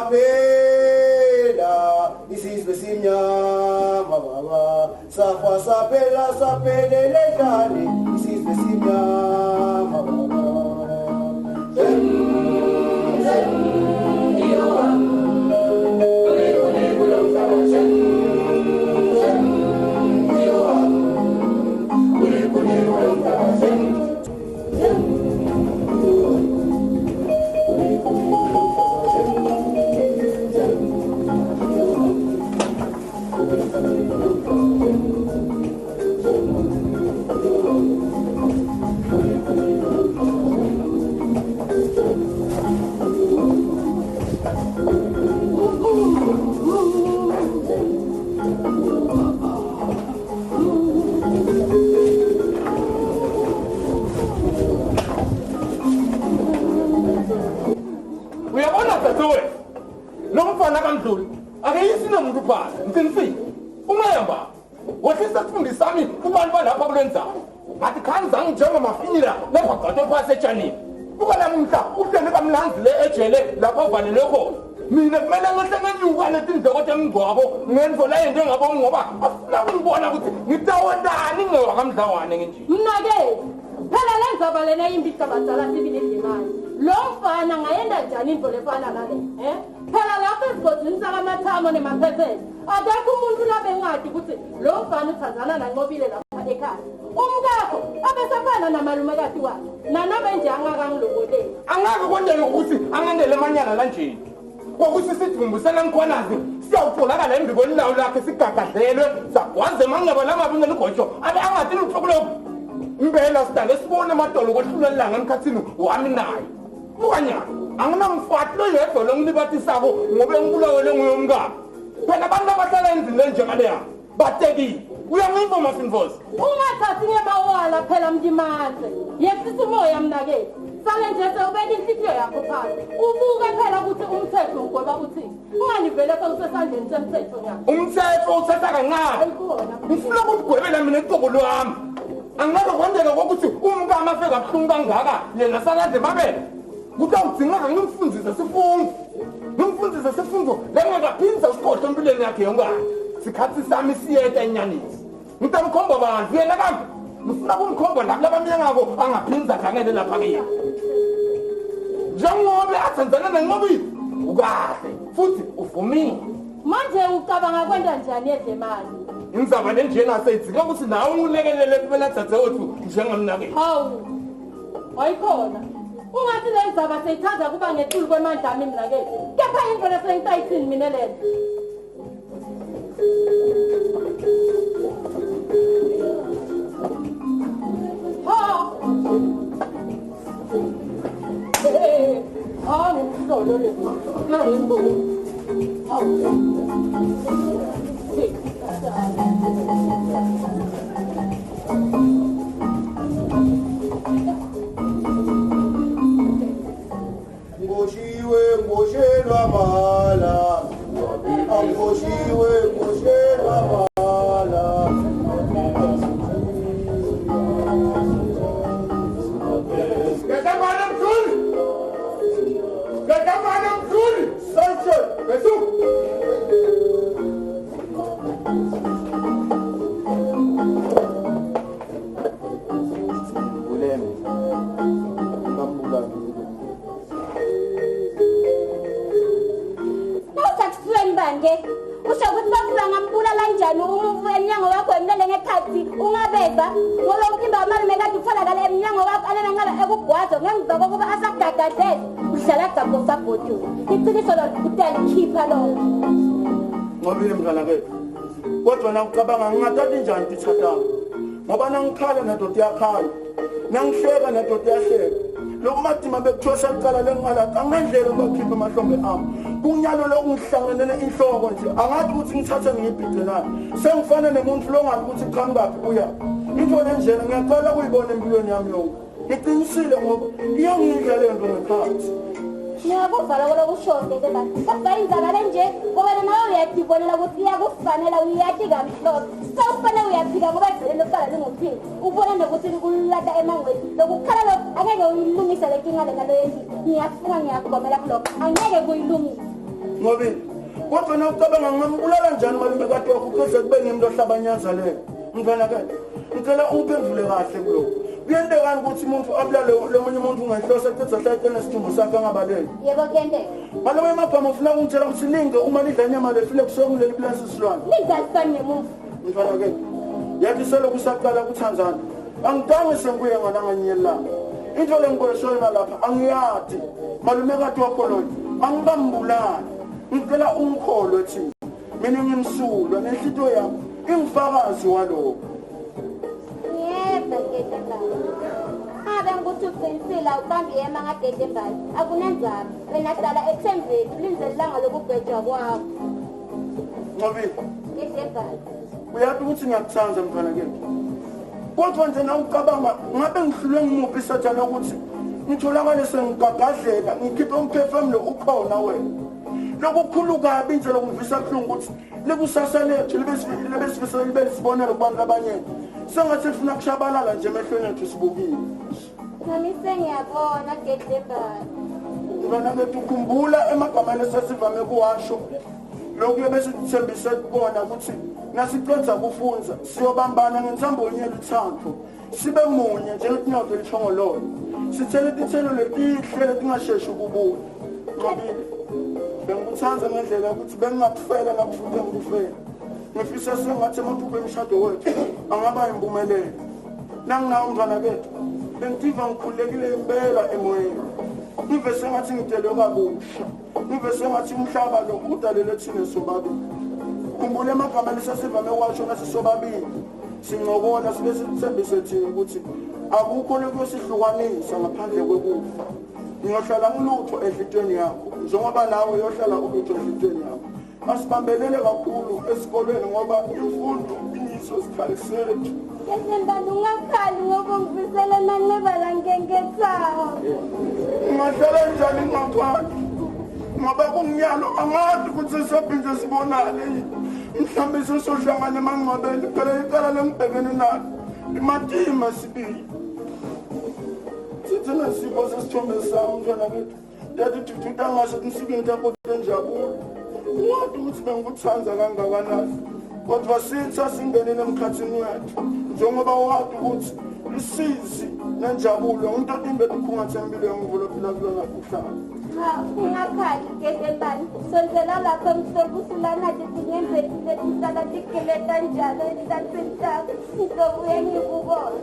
saphela isizwe simnyama baba safa saphela saphelele njani isizwe simnyama baba mina kumele ngihlanganyuka letindleko temngcwabo ngendvola into engabo ngoba afuna ukubona ukuthi ngitawendani ngewakamdlawane nje mina ke phela lenzaba lena imbitsa badala sibile ngemali lo mfana ngayenda njani into lefana nale phela lapho esigodini sakamathamo nemaphepheni akekho umuntu labengadi ukuthi lo mfana uthandana nanqobile lapha ekhaya umkakho abesafana namalumekazi wakhe nanobe nje angakangiloboteli angake kwendele ukuthi angendele amanyala lanjeni kokuthi sidvumbusela ngikhwanazi siyawutholakala embikweni lawo lakhe sigagadlelwe sagwaze mangaba langabi ngeligotsho abe angathi lutho kulokhu impela sidale sibone amadolo kohlulelanga emkhathini wami naye bukanyana anginamfati loyedwa longilibatisako ngobe ngibulawele nguyomkabo phela abantu abahlala endlini enjengaleya batekile uyangiyimbo masinvosi ungathathi ngebawala phela mntimanhle yehlisa umoya mnakethu sale nje sewubeka inhliziyo yakho phansi ubuke phela ukuthi umthetho ugoba uthini unganivele sewusesandleni semthetho nyana umthetho uthatha kancane ngifuna ukugwebela mina iqobo lwami angeke kwenzeke kokuthi umkama afike kabuhlungu kangaka yena sakade babele kuthi awudingeka ngimfundise sifundo lengekaphinza usikhohle empilweni yakhe yongane sikhathi sami siyeta enyanisi ngitamkhomba bantu yena kambe ngifuna kumkhomba labo labamnyangako angaphinza khangele lapha kuyena njengobe athandzana nenqobile ukahle futhi uvumile manje ucabanga kwenda njani ezemali indzaba lenjena seyidzinga ukuthi nawe ungilekelele kumele athathe wethu njengamnakeni hawu wayikhona ungathi le ndzaba seyithatha kuba ngetulu kwemandla ami mnakeni kepha into lesengitayithini mina lena ngoshiwe ngoshelwa bala angoshiwe ngoshelwa bala ushakuthi bakula ngambula kanjani umnyango wakho emlele ngekhathi ungabeza ngoba umtimba wamalume kade utholakala emnyango wakho alena ngala ekugwazo ngemva kokuba asagagadele uhlala gabho sabhodu iqiniso lo utalikhipha lo ngobile mntwana ke kodwa na ucabanga ngingathathi njani tithatha ngoba nangikhala nedoda yakhala nangihleka nedoda yahleka lokumadima bekuthosa kuqala lengala angendlela bakhipha amahlombe ami kunyalo lokungihlanganele inhloko nje angathi ukuthi ngithathe ngiyibhidlelana sengifana nemuntu longazi ukuthi qhamukaphi uya into lenjena ngiyaqala ukuyibona empilweni yami yonke iqinisile ngoba iyangidla lento ngekhathi ngiyakuvala kolokushonde ke bantu kodwa inzakale nje ngoba nawe uyadibonela ukuthi iyakufanela uyathi kamhlophe sawufanele uyaphika ngoba egceleni lokuqala lingophili ubona nokuthi kululata emangweni lokukhala lokhu angeke uyilungise lenkinga lena leyo ngiyafuna ngiyakugomela kulokho angeke kuyilungise Ngobi kodwa nawucabanga ngambulala njani malume kaTofu kuze kube ngimuntu ohlabanyaza le. Mfana ke ngicela ungiphendule kahle kuloko. Kuyenteka ukuthi umuntu abulale lomunye umuntu ungehlosa eqedza hlayiqene isithumbu sakhe angabaleki. Yebo kuyenteka. Malume emagama ufuna ukungitshela ukuthi ninge uma lidla inyama lefile kusonguleli plasi silwane. Lingasani ngemuva. Mfana ke yathi selo kusaqala kuThanzania. Angidange senkuye ngananganyelanga. Into lengiboleshoyina lapha angiyathi malume kaTofu lo angibambulala. Ngicela ungikholwe thina. Mina ngimsulwa nenhlito yami ingifakazi walokho. Yebo Gedembali. Habe ukuthi uqinisile awuqambi yema ngaGedembali. Akunanzaba. Wena hlala ethembeni linzelanga lokugwetshwa kwakho. Ngobi Gedembali. uyathi ukuthi ngiyakuthanza mfana ke. Kodwa nje nawucabanga ngabe ngihlulwe ngimuphi isathana ukuthi ngitholakale sengigagadleka ngikhiphe umphefumulo ukhona wena. Lokukhulu kabi nje lokuvisa kuhlungu ukuthi lekusasa lethu lebesifisa libe sibonela kubantu abanye. Sengathi sifuna kushabalala nje emehlweni ethu sibukile. Nami sengiyabona Gedembali. Ngibona bethu ukhumbula emagameni esesivame kuwasho. Lokhu lebesithembise kubona ukuthi nasiqedza kufunza siyobambana ngentambo yenyelo uthando. Sibe munye njengetinyoka elithongololo. Sithele tithelo letihle letingasheshi ukubuya. Ngobile. Bengikuthanza ngendlela ukuthi bengingakufela ngakufuna ngikufela. Ngifisa sengathi amaphupho emshado wethu angaba impumelelo. Nanginawo umntwana bethu bengitiva ngikhulekile impela emoyeni. Ngive sengathi ngitelwe kabusha. Ngive sengathi umhlaba lo udalele thina sobabili. Khumbula amagama lesasivame washo nasisobabili. Sincokola sibe sithembise thina ukuthi akukho lokuyosihlukanisa ngaphandle kwekufa. Ngiyohlala ngilutho enhlitweni yakho njengoba nawe uyohlala ulutho enhlitweni yakho. Asibambelele kakhulu esikolweni ngoba imfundo iyiso sikhali sethu. Gedembali ungakhali ngoba ngifisela nangebala ngengethawo. Ungahlala njani ngaphandle ngoba kumnyalo angazi ukuthi siphinde sibonane. Mhlambe sohlangana emangcwabeni phela icala lengibhekene nalo imatima sibili. Sithina sipho sesithombe sami mntwana bethu. Yathi thuthuta ngasho kusikini takho enjabulo. Ngathi ukuthi bengikuthanza kangakanani. Kodwa sithi asingenele emkhathini wethu. Njengoba wathi ukuthi isizi nenjabulo umuntu otimbethe ukhungathembile yomvulo phila kulona kuhlala. Ungakhali Gedembali. Sonzela lapho mhlobusulana ngizingenzeki letisala tigeleta njalo ehlathini takho. Ngizobuye ngikubona.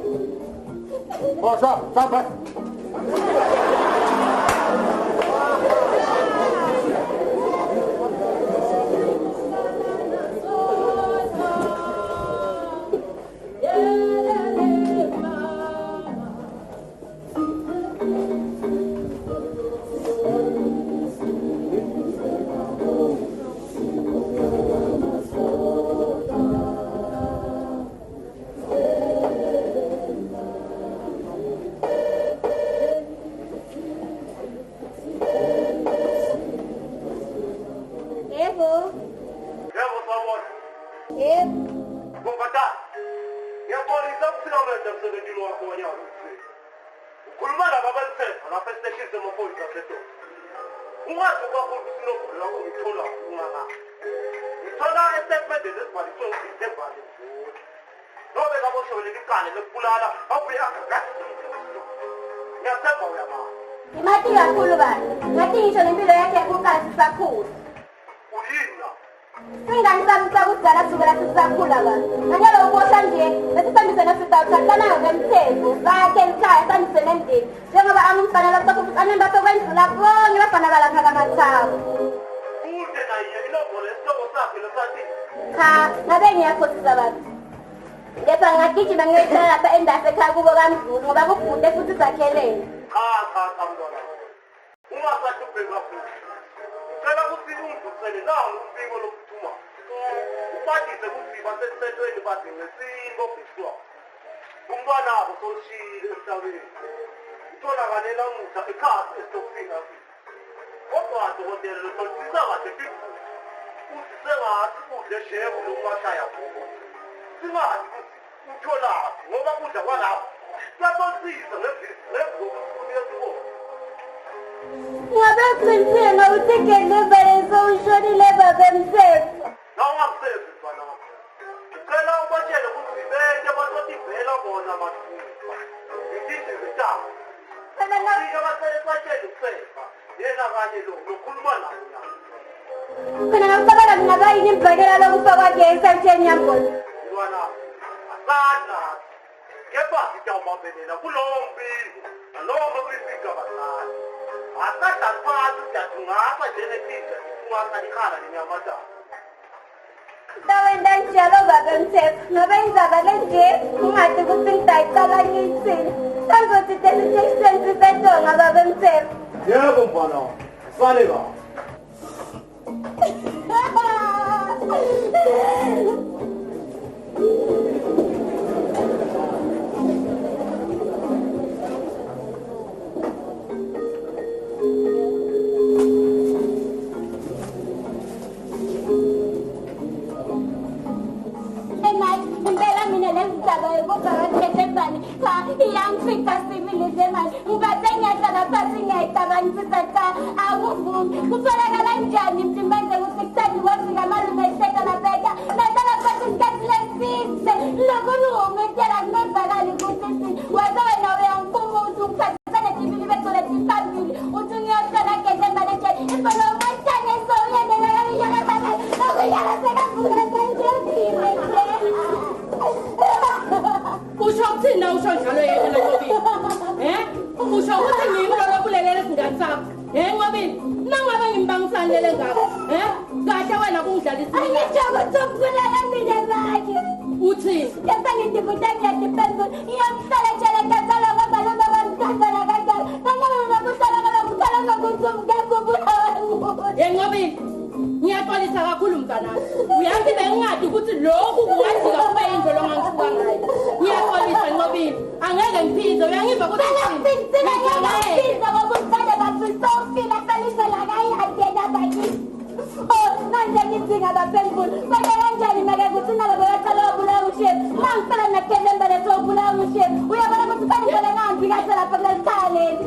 Stop. Imati kakhulu bani. Ngathi ngisho nempilo yakhe yakuqala sisakhula. Uyina. Singani sami sakudala kusukela sisakhula bani. Nganyalo ukuhla nje besisambise nasitawuthathanayo ngemthetho. Sakhe ekhaya sambise nemndeni. Njengoba angumfana lapho basokwendlula bonke bafana balapha kaMathabo. Kude naye inombolo esihloko sakhe losathi. Cha, ngabe ngiyakhohlisa bani. Ngepha ngagijima ngiyoyithela lapha endase ekhaya kubo kaMzulu ngoba kukude futhi sakhelene. Cha mntwana. Ungasathi ubheka futhi. Cela ukuthi ungivusele nawo umbiko lokuthuma. Ubadise ukuthi basesetweni bathi ngesimo biswa. Umntwana wabo soshile emhlabeni. Utholakale namuhla ekhaya esitokisini afika. Kodwa dokotela lotholisisa kahle fithi. Uthi sengathi udle shefu lokumashaya kubo. Singazi ukuthi utholaphi ngoba kudla kwalapho. Kuyatonsisa ngevuko yesibona. Ngabe qinisile ukuthi Gedembali sewushonile baba Mthembu. Nawungakusebenzi mfana wami. Ngicela ubatshele ukuthi bete bazothi vela bona mathupha. Ngidinga itaba. Phela na Ngike batshele usefa. Yena kanye lo lokhuluma naye. khona ngicabanga ngingaba yini imbhekela lokufa kwakhe esentsheni yambola. Mntwana asana. Kepha sitawumabelela kulowo mbiko. Nalowo mabifika basana. Asada phansi siyadungasa njengethisha ungasalikhala lenyamazana. Ndawenza njalo baba Mthembu, ngoba indzaba lenje ungade ukuthi ngidayicala ngiyithini. Sangothi desitection sisetonga baba Mthembu. Yebo mfana wami. Sale ka. Impela mina lezindaba yokuqakathekebani cha iyangifika sibili nje manje ngibathe ngiyahlala phansi ngiyayicabangisisa cha akuvumi kutholakala njani mtimbenze ukuthi kuthandi kwafika amalume ehleka labeka nahlala phansi isikhathi leside lokulungumetela kunozakali ukuthi weza wena uyangiphuma ukuthi ukuphathisane tibili begcole tiphambili uthi ngiyohlala gedembane nje impela umatshane usho ukuthina usho njalo yena Ncobile usho ukuthi ngimlolo kulelele singane sakho Ncobile nangabe ngimbangisanele ngakho kahle wena kungidlalisa angisho ukuthi ukubulela mina manje uthini kepha ngidibuda ngiyadiphenza iyamhlala tshele ngazala ngabalona bamthandana kanjalo nangabe ngakuhlala ngalokuhlala ngokuthi umngekubulawa Ncobile ngiyaxolisa kakhulu mntanami uyazi bengingathi ukuthi lokhu kungajika kube into longangifuka ngayo ngiyaxolisa Ncobile angeke ngiphize uyangiva ukuthi ngiphize ngokuthanda basisofika selisela kayiyadena bakithi manje ngidinga baphendula kodwa kanjani make kuthi nalabo bacala wabulawa ushefu mangicela nakedembele sowubulawa ushefu uyabona ukuthi kanibole ngambi kahle lapha kuleli khaya leli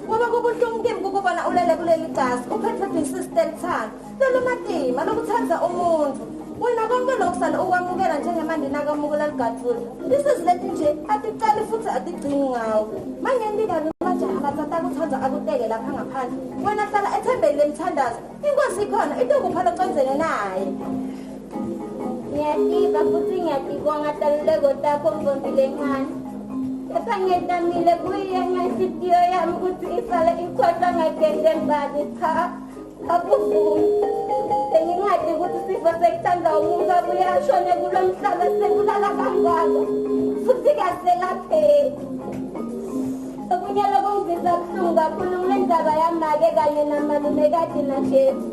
ngoba kubuhlungu kimi ukubona ulele kuleli gasi uphethwe i-system thana lelo matima lokuthanza umuntu wena konke lokusala ukwamukela njengemandi nakamukela ligathula isizileti nje aticali futhi atigcini ngawo manje ndikani majaha bathatha kuthanza akuteke lapha ngaphandle wena hlala ethembeni lemthandazo inkosi ikhona itokuphala ocenzene naye ngiyatiba futhi ngiyatibonga taluleko takho mvombile encane kepha ngiyedamile kuye ngenhliziyo yami ukuthi isale ikhohlwa ngagendembani cha akuvumi bengingadi ukuthi sifo sekuthanda umuntu abuye ashone kulo mhlaba sekubulala kangako futhi kaselapheki okunye lokungizisa buhlungu kakhulu kule ndaba yamake kanye namalume kade nashefu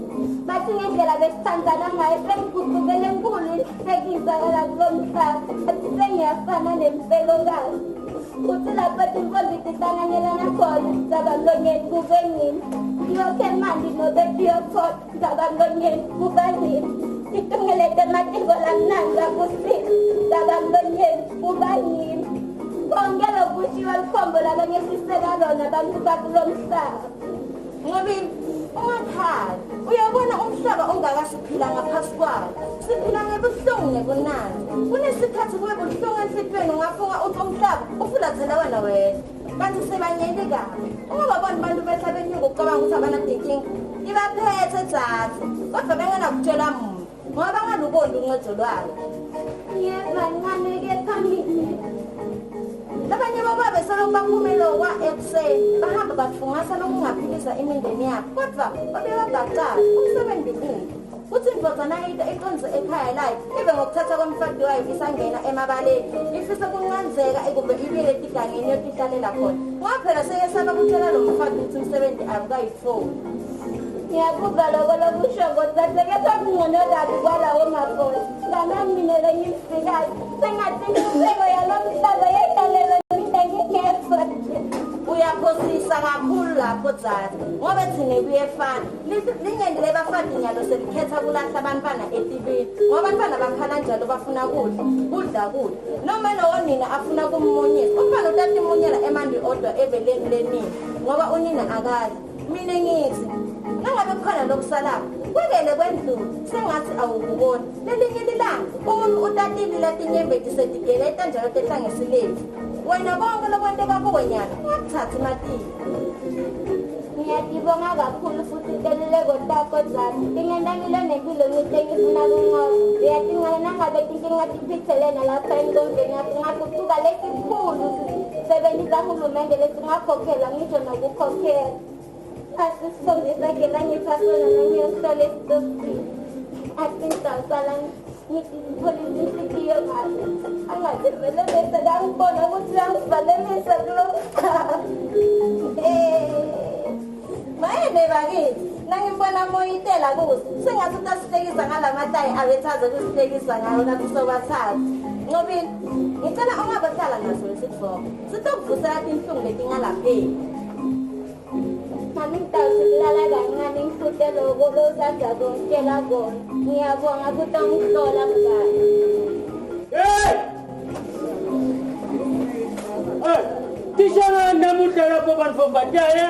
bathi ngendlela besithandana ngayo sengiguqukele enkulu sekizakala kulo mhlaba athi sengiyafana nemfelokazi uthi lapha tinkombi tihlanganyelana khona zabalonyeni kube nini yokhe mandi nobetiyokhoda zabalonyeni kuba nini itungelete matiko lamnanga kusini zabalonyeni kuba nini konke lokushiwa likhombo labanye siseka lona bantu bakulo mhlaba Ncobile ungakhali uyabona umhlaba ongakasiphila ngaphasi kwawo siphila ngebuhlungu nebunani kunesikhathi kube buhlungu enhlizweni ungafunga uthi umhlaba ufulathela wena wedwa kanti sebanyeli kabi ungababoni bantu behlabeni ukucabanga ukuthi abanadinkinga ibaphethe dzathu kodwa bengenakutshela muntu ngoba bangaluboni uncedo lwayo yebancane-ke phambili labanye bababe selokhu baphumele kwa ekuseni bahamba bafungasa lokungaphilisa imindeni yabo kodwa babebabhacala umsebenzi kumbi uthi indodana iqonze ekhaya layo ibe ngokuthatha komfati wayo isangena emabaleni ifisa kunqanzeka ekube ibile etigangeni yotihlalela khona ngaphela seyesaba kutshela lo mfati ukuthi umsebenzi akayifoni ngiyakuzwa lokho lokusho kodwa seketha kungcono kabi kwalawo makhona nganamine ngifikayo sengathi inseko yalomhlaba yehlalele mina ngikepha uyaphosisa kakhulu lapho dzala ngoba thine kuyefana lingendele bafati nyalo selikhetha kulahla abantwana etibini ngoba abantwana bakhala njalo bafuna kudla noma lowo nina afuna kummunyisa umfana utata imunyela emandi odwa ebeleni lenini ngoba unina akazi mina ngithi nangabe kukhona lokusalayo kwekele kwendlulu sengathi awukubona lelinye ilanga umuntu utatile latinyembeti setigeleta njalo tehlangesilezi wena bonke lokwenteka kuwenyana ungakuthathi matini ngiyadibonga kakhulu futhi inteluleko takho dzala tingendamile nempilo ngite ngifuna kunqoba uyatingala nangabe tinkinga tiphithelena lapha engqondweni yakho ngakusuka lesikhulu sebenzisa hulumende lesingakhokhela ngisho nokukhokhela asisikhombisa ke langipasona nangiyosole esitosini asintawusala ngitipholisisikiyo kahle angazivelelese langibona ukuthi langivalelisa kulo mayene bakithi nangimbona moyitela kuze sengathi utasihlekisa ngalamatayi abethaze kusihlekisa ngayo lapho sobathatha ngobile ngicela ungabahlala naso lesitfoko sitokuvusela tinhlungu letingalapheki Mami ngitawusilala kancane ngifute loko losanda kongitshela kona ngiyabonga ukuthi angihlola mngani tishana namuhla lapho bantu bombataya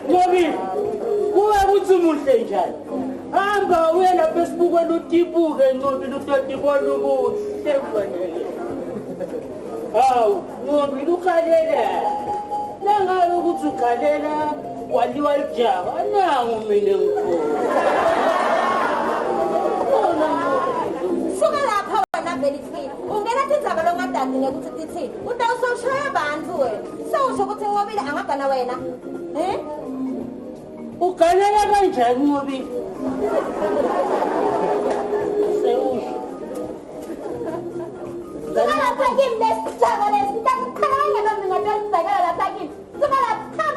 ngobi kuba kuthi umuhle njani hamba uye lapha esibukweni utibuke ngobi lutotibona ubuhle kufanele hawu ngobi lukhalela nangabe ukuthi ukhalela waliwa lijaba nangu mina ngikhona suka lapha wena Belifini ungena tindzaba longadadi ngekuthi tithini utawusoshaya bantfu wena sewusho ukuthi ngobile angagana wena ugalela kanjani ngobile sewusho suka lapha kimi lesijaba lesi ntakukhalanya noma ngatolibhekela lapha kimi suka lapha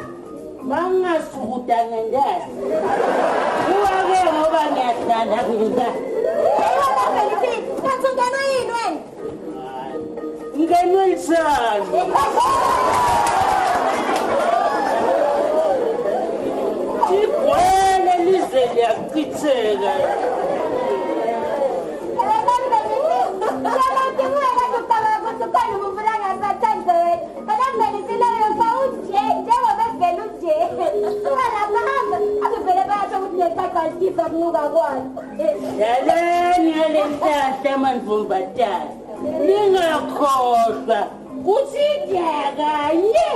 bangasukuta ngendala uwake ngoba ngiyahlala mina wena Belifini kanti ungena yini wena ngenwe lisani igwele lize liyachitheka yaleni yale nhlahla manvumbatana ningakhohlwa kuthi kanye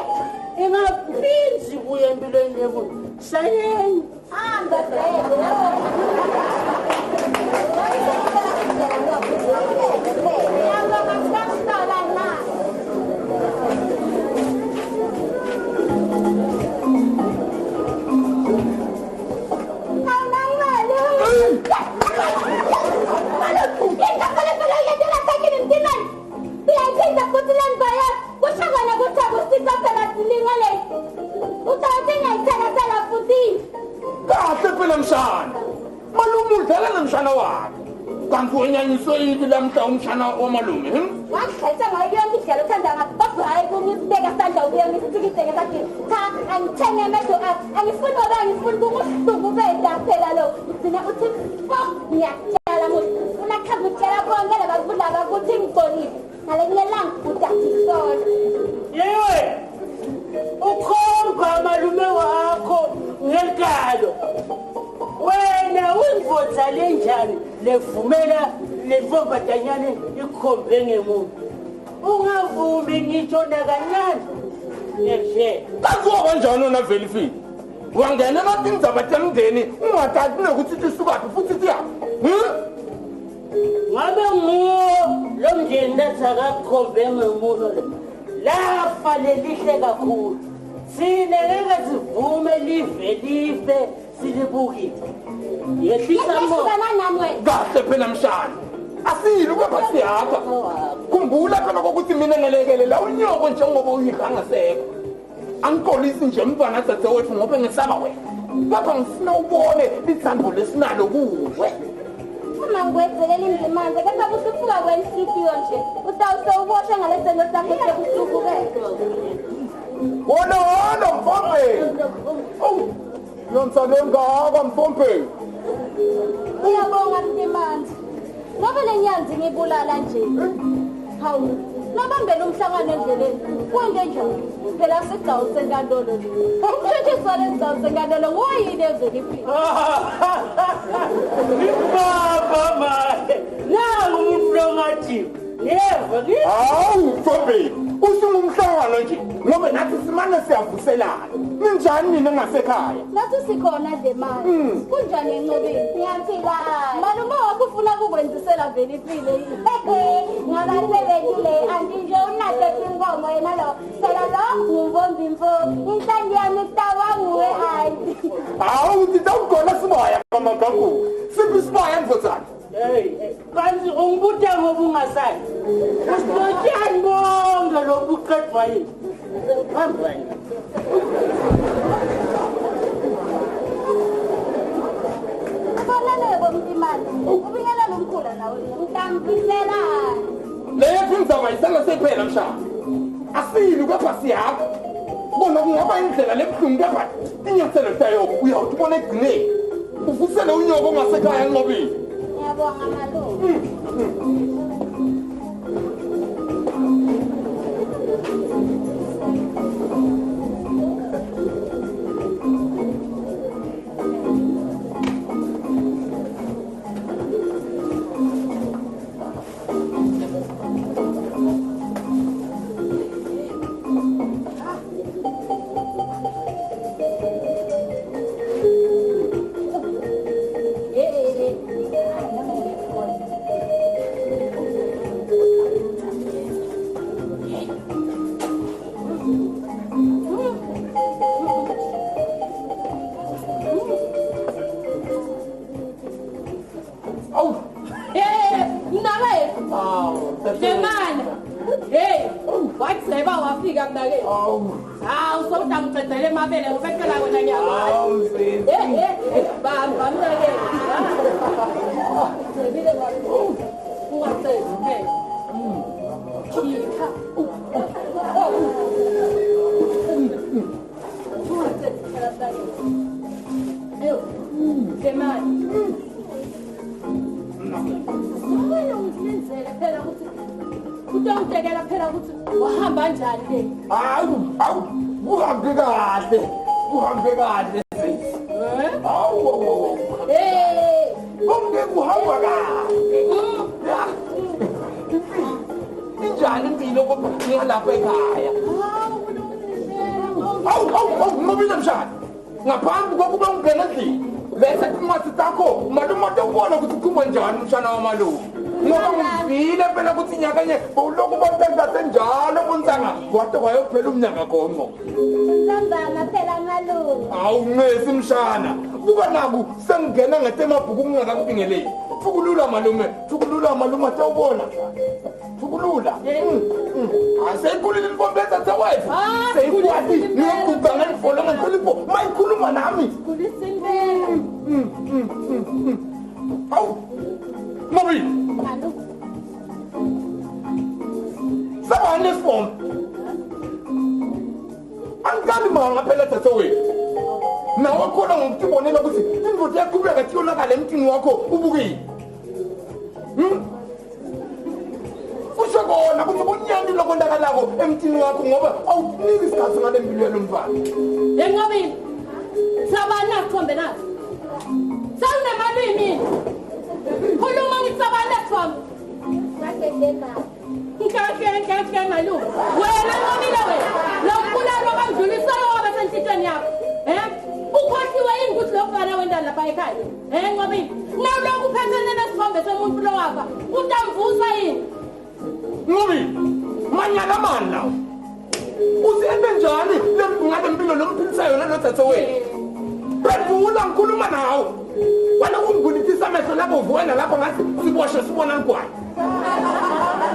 ingaphinzi kuye empilweni yekuthi sayeni kahle phela mshana malume udlala mshana wakhe kanti wenyanyiswe yini lamhla umshana wamalume wakhetha ngayo yonke indlela uthanda ngakho kodwa hayi kungisibeka sandla ukuyongisithikihleke sathi cha angithenge amehlo akho angifuni oba ngifuni kunguhlungubeda phela lo ugcina uthi ngiyakutshela muthi unakhaza ukutshela bonke labakudlaba ukuthi ngicolile ngalekulelanga udatisona yewe ukhomba malume wakho ngekalo wena uyivotsa lenjani levumela lemfombatanyane ikhombe ngemuntu ungavumi ngitsho nakancane nje kakuwa kanjani wena Belifini wangenela tindzaba temndeni ungatati nekuthi tisukaphi futhi tiyaphi ngabe nguwo lo mndeni lathi akakhombe ngemuntu lafa lelihle kakhulu sine ngeke sivume life Silibuki. Yehlisa mo. Kahle phela mshana. Asile kwapha siyapha. Khumbula phela ukuthi mina ngelekelela unyoko njengoba uyihanga sekho. Angixolisi nje mntwana dadewethu ngoba ngisaba wena. Lapha ngifuna ubone lithando lesinalo kuwe. Uma ngikwenzelela imlimanze kepha kusufuka kwenhliziyo nje utawusewuboshe ngalesenzo sakho sekuhlukukeke. Wona mfombe. Yonsale ngaka mfombe. Uyabonga Mlimanze. Ngoba lenyanzi ngibulala nje. Hawu, nabambela umhlangano endleleni. Kwende njani? Phela sigcawu senkantolo. Ukuthethiswa lendzawo senkantolo ngoyini ezeliphila. Baba manje. Nangu umuntu longathi. Yebo, Hawu mfombe. Usungumhlangano nje ngoba nathi simane siyavuselana. Ninjani nina ngasekhaya? Nathi sikhona nje manje. Kunjani encobeni? Ngiyaphila. Malume wakho ufuna ukukwenzisela vele impilo yini? Ngabasebenzile antinje unade inkomo yena lo. Phela lo ngubombi mfo. Inhlandi yami itawanguwe hayi. Hawu ngidawugona sibaya kamagagu. Siphi sibaya mfozana? hey, kanti ungibuta ngoba ungasayi. Usitshani bonke lokhu uqedwa yini? Ngihambani. Kufanele bomtimani. Ubingelela umkhula nawe. Ngidambisela. Leyo phindaba isanga sephela mshana. Asili kwapha siyapha. Bona kungaba indlela lebuhlungu kepha inyathelo tayo uyawuthi ubone egcineni. Uvusele unyoko ongasekhaya enqobeni. Ngiyabonga malume. Ngaphambi kokuba ungena endlini letha incwadi takho malumoto ubona ukuthi ukhumba njani umshana wamalume ngoba ngivile phela ukuthi inyakanye ulokhu bontenza senjalo bontsanga kwade kwayophela umnyaka gomo Sambana phela malume awungesi mshana buka naku sengena ngetemabhuku ungakakubingeleli thukulula malume atawubona thukulula aseyikhulile impombeza tawethu seyikwati ngiyoguga ngelifolo ngenhlonipho mayikhuluma nami awu Mobile sabani nesifombe angikali manga phela dadewethu nawe khona ngokutibonela ukuthi indoda yaqhubeka kuyonakala emntini wakho ubukile usho kona ukuthi kunyandi lokondakalako emntini wakho ngoba awukuniki isikhathi ngale mpilo yalo mfana Yengobile sabana kuthombe nathi Sawunemalini khuluma ngisabana kuthombe Ngikake malume wena ngomile wena lokukhulalo bangidlulisayo wabe sentshitshweni yakho ukhothiwe yini ukuthi lokufana wendala lapha ekhaya ngobile nawulokhu uphethene nesithombe somuntu lo wapha utamvusa yini Ngobile manyala mani lawo uzenze njani ngale mpilo lomphisayo nalo dadewethu Bedula ngikhuluma nawo wena ungibulitisa amehlo lapho uvuwena lapho ngathi siboshwe sibona ngwayo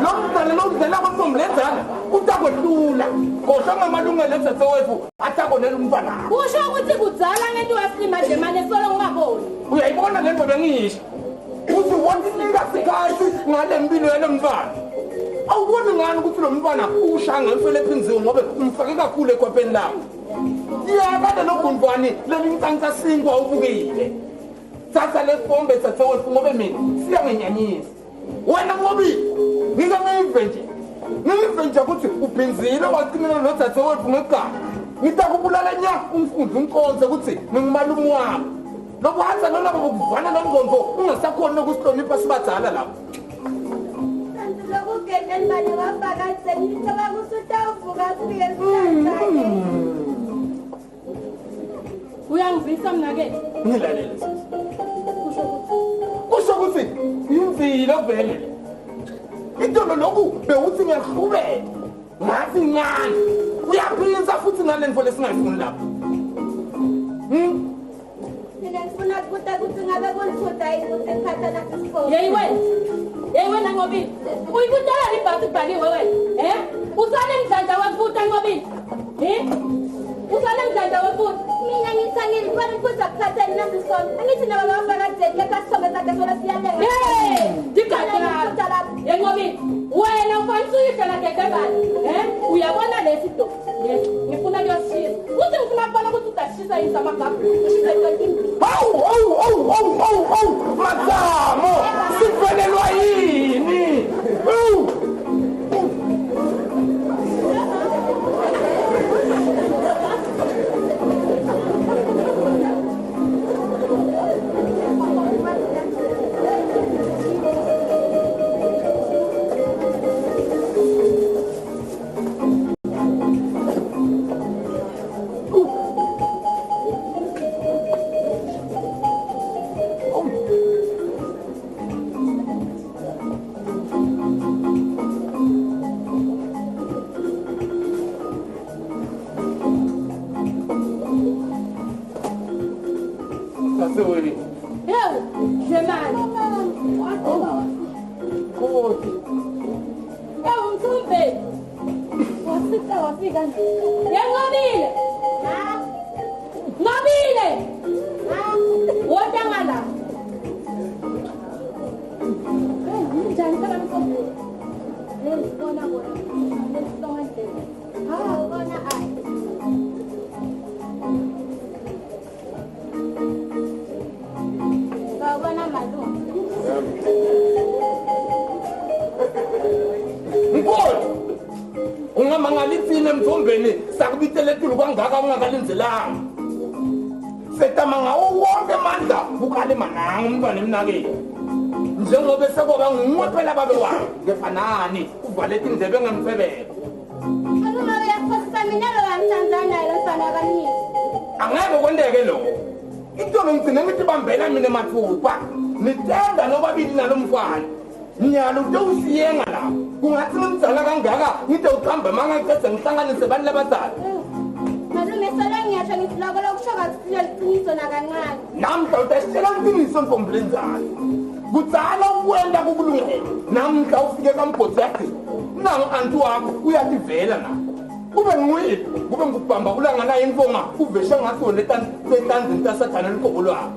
lo mntana lo mdlela kwasomlenzana utakwedlula kohlonga amalungelo etsetsewethu atakonela umntwana kusho ukuthi kudzala ngento yasilima nje manje solo ungaboni uyayibona lento bengisho uthi wondinika sikhathi ngale mpilo yalo mntwana awuboni ngani ukuthi lo mntwana ushanga emfele ephinziwe ngobe umfake kakhulu ekwapeni lakho yabale logundwane lelincanca sinkwa ubukile thatha lesibombe etsetsewethu ngobe mina siyangenyanyisa wena ngobi ngike ngive nje ukuthi ubhinzile wacimela nodzadzewethu ngegama ngitakubulala nya umfundi umconze ukuthi ngingumalume wami lokuhatha nolabo bokuvana nomngombo ungasakhoni nokusihlonipha sibadzala lapho uyangivisa mna-ke ngilalele kusho ukuthi imvilo vele intolo lokhu bewuthi ngiyahlubeka ngathi ngani uyaphisa futhi ngale ntfo lesingayifuni lapho mina ngifuna ukubuta ukuthi ngabe kulifutha yini ukuthi ngiphatha naso isifo yeyi wena Ncobile uyibutala libhasi ibhaliwe wena usale mdlandla wefutha Ncobile usale mdlandla wefutha mina ngithi angilifuna ukuphuza kuphatheni naso isifo angithi nabo bafaka kudeni lekasithombe sakhe sona siyalenga ndigadala Ncobile wena ufanele uyidlala gedebani uyabona lesi do ngifuna kuyosishisa uthi ngifuna kubona ukuthi udashisa yini samagabha ushisa Au, Matamo, sivelelwa yini? Ungamangalisile mthombeni sakubitelekile kwangaka ungakalinzelanga setama ngawo wonke amandla bukhale mananga umntwana emnakeni njengoba sekoba nguwe phela babe wakhe ngefanani uvalete indlebe ngemfebelo Uma uyaphosisa mina lo wamthanzana lo mfana kaNisi angeke kwendeke lo into ngigcine ngithi bambela mina mathupha nitenda nobabili nalo mfana nyalo utawusiyenga la kungathi ngimzala kangaka ngide uqamba mangaqedze ngihlanganise abantu labadala malume solo ngiyasho ngithi loko lokushoka sifile liqiniso nakancane namhla utashitshela iqiniso mfombilenzane kudzala ukwenda kubulungele namhla ufike kambhodzi yakhe nangu anti wakho uyativela na kube nguye kube ngikubhamba ulanganayo imfonga uveshe ngathi wena etanzini tasathana liqobo lwakho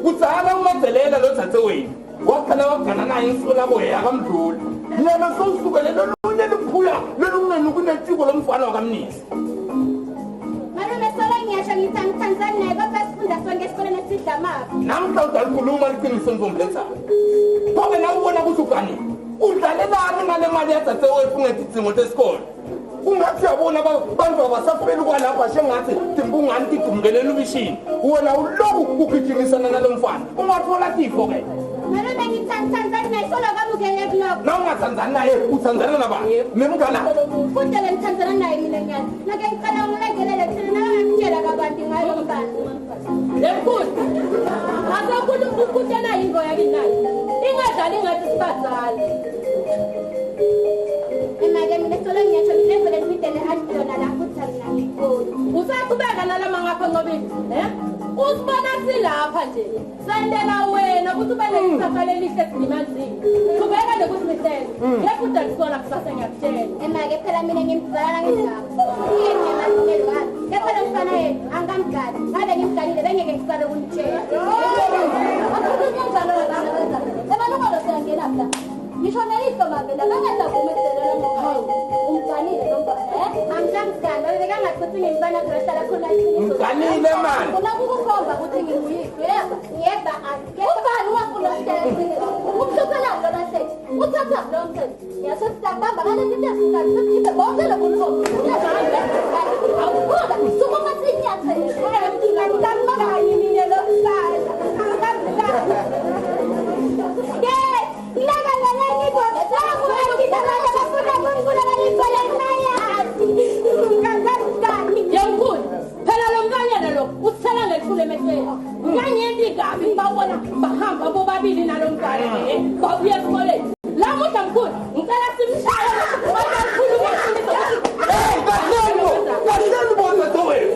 kudzala umadzelela lo dzadzewenu wakhala wagana naye insiko labo yakamdluli nyana sowusukele lolunye liphuya lolungenuku netiko lomfana wakamnisi malume solo ngiyasho ngithi angithanzani naye kodwa sifunda sonke esikoleni esidlamayo namhla udalikhuluma liqiniso mfombilenzane phoke na ubona ukuthi uganile udlalelani ngale mali yadzadzewethu ngedidzingo tesikolo ungathi yabona bantu abasafeli kwalapha shengathi timbungani tidumkelele ubishini wena uloku ugijimisana nalo mfana ungathola tifo-ke malume ngithanzani naye solo kamukele kuloko na ungathanzani naye uthanzana nabani nemngana kudele ngithanzana naye mina nyana nake ngiqala ungilekelele thina nangakutshela kabanti ngayo mfana lemkhulu asakhulu ukutshela yingo yakinayo ingadlali ngathi sibazali Emake mina solo ngiyasho ngilevele ngidele antona la futhi angingikoni. Usaqhubeka nalama ngapha Ncobile, usibona silapha nje. Sendela wena ukuthi ube nekusasa lelihle simanzini. Qhubeka nokusihlelo. Ngeke udakusona kusasa ngiyakutshela. Emake phela mina ngimzala ngizapho. Yena ngiyamalungelo wakhe. Kepha lo mfana yena angamgadi. Ngabe ngimgadile bengeke ngisale ukunitshela. Ebalungalo siyangena la. Ngisho nelihlo mavela bangazavumeselela nohawu. Umganile lo mfana, Angamgani, bekangathi ngimfana khona khona iqiniso. Mganile man. Unakukukhomba ukuthi nginguyihlo. Yeba ake. Ubani wafuna ukutshela iqiniso? Umhluphela lona sethi. Uthatha lo msebenzi. Yasesibamba ngale into esikhathi sithi bonke lo muntu. Awubuka, sukuma sinyathele. Ngiyamngani mina lo mfana. Angamgani. Yamkhulu, phela lo mntanyana lo usithela ngethule emehlweni. Nganyenti kabi ngibawona bahamba bobabili nalo mntwana babuya esikoleni. Lamuhla mkhulu, ngicela simshaye bayakhuluma iqiniso. Kahleni bona Thobeka.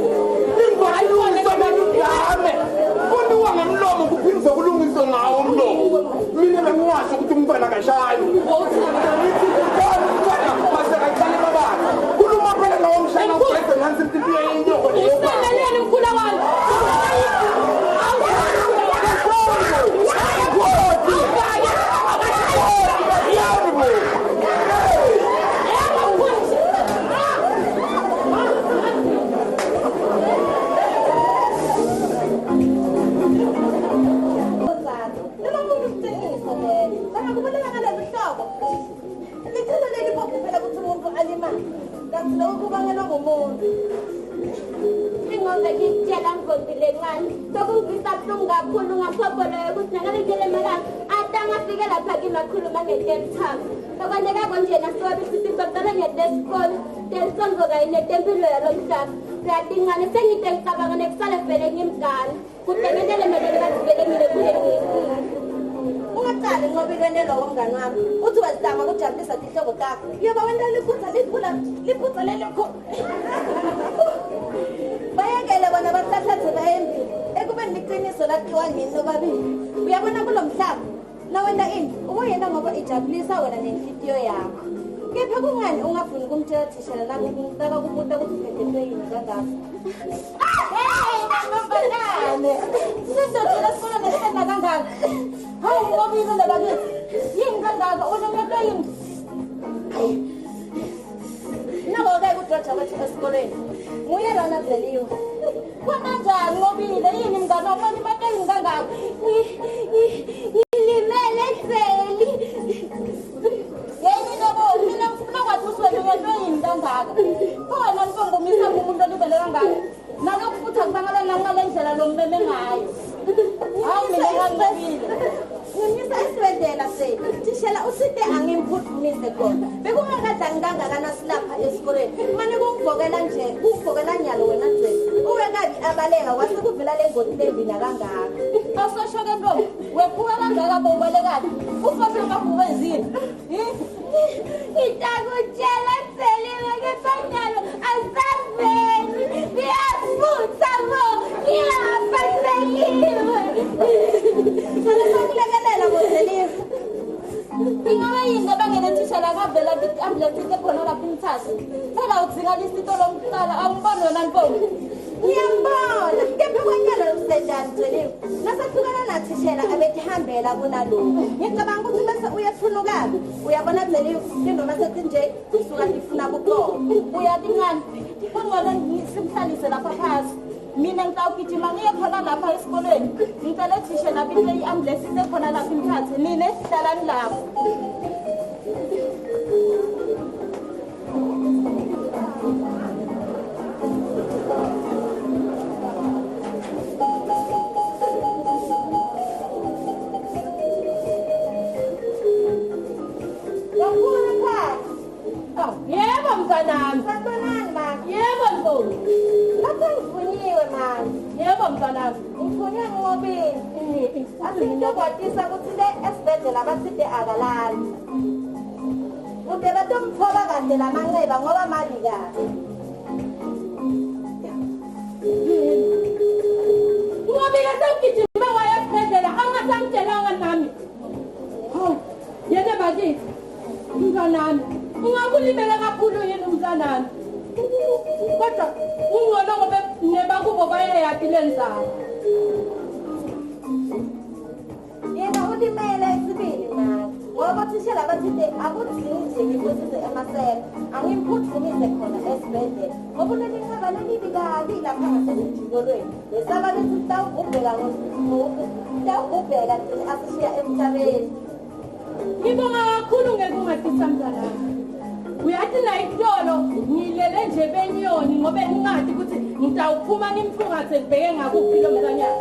Ingane. Kodwa ngemlomo kuphindze kulungiswe ngawo umlomo. Mina bengingasho ukuthi umntwana kashayi. Kuluma phela ngawo mshana ugeze ngani simthiye inyoko leyo. Useneleni mkhulu wami. Ngoba ngitshela ngivotile ngani sokungisa buhlungu kakhulu ngaphobolo yokuthi nangalindele malanga ade angafike lapha kimakhuluma ngetemthamo okwenzeka konje nasobe sithi ngizocela ngetesikole tesonzoka inetempilo yalo mhlaba uyadingane sengide ngicabanga nekusale vele ngimdala kude ngendele melele bathi vele ngile kule ngiyikulu ungaqali Ncobile lowo mngani wami uthi wazama ukujabulisa ihloko takho yoba wena liphutha liphutha lelikhulu bayekele bona bathathathe bayembili ekubeni liqiniso lakhiwa nini nobabili uyabona kulo mhlaba nawena ini ubuyena ngoba ijabulisa wena nenhliziyo yakho kepha kungani ungafuni ukumtshela thishela nakakubuta ukuthi uphethethwe yini kangako ntombanane sizodlula sifuna nesifenda kangaka hawu Ncobile labakithi yini kangaka unomento yini naboke kudoda wethu esikoleni nguye lona Zeliwe kwananjani Ncobile yini mngane wami imento yini kangaka ilimele Zeli yini lobo mina ngifuna kwathi uswele ngento yini kangaka khona ngizongumisa umuntu olibele kangaka nalokhu futhi akubangalela ngale ndlela lo mmeme ngayo hawu mina Ncobile ngimisa esibendela sethu thishela uside angimphuthumise khona bekungakadlali kangakana silapha esikoleni manje kungivokela nje kuvokela nyalo wena Zeli uwekabi abaleka kwase kuvela lengoti lembina kangaka awusosho ke ntombi wephuka kangaka bowubelekani ufase ngakuvenzile itakutshela Zeliwe kesanyalo asaveli ngiyafutha bo ngiyafa Zeliwe sokulekelela ngoZeliwe ingabe yini abangene thishela kavela ambulance khona lapha imthatha phela udzinga lisito lomqala awumboni wena ntombi ngiyambona kepha kwanyalo usenjani Zeliwe nasahlukana nathishela abethihambela kunalokhu ngicabanga ukuthi bese uyathunukala uyabona Zeliwe indoma sethi nje isuka ifuna kuqobo uyathi ngani kungcono simhlalise lapha phasi mina ngitawugijima ngiye khona lapha esikoleni ngicela thishela bile iambulance isekhona lapha imthathe nine hlalani lapho Yebo mntanami. Sanibonani ma. Yebo Ntombi. Lapha ngivunyiwe mani. Yebo mntanami. Ngivunywe Ncobile. Asinto kwatisa ukuthi le esibhedlela baside akalali. kude batomthola kahle lamanxeba ngoba mali kahle. Ngobile sewugijima waya esibhedlela angasamtshelanga nami. Hawu, yena bakithi. Mntanami, ungakulimele kakhulu yini umntanami? Kodwa ungcono ngoba nebakubo bayayadi lenzaba. Yena ulimele esibili mama. Ngoba thishela bathi akudzingi ngikusize emasela. Angimphuthumise khona esibhedlela. Ngoba unelinxeba lelibi kabi lapha ngasejikolweni. Lesaba lethi utawugubheka utawugubheka asishiya emhlabeni. Ngibonga kakhulu ngekungathisa mntanami. Uyathi la itolo ngilele nje benyoni ngoba ngingathi ukuthi ngitawuphuma ngimfungathe ngibheke ngakuphi lo mntanyana.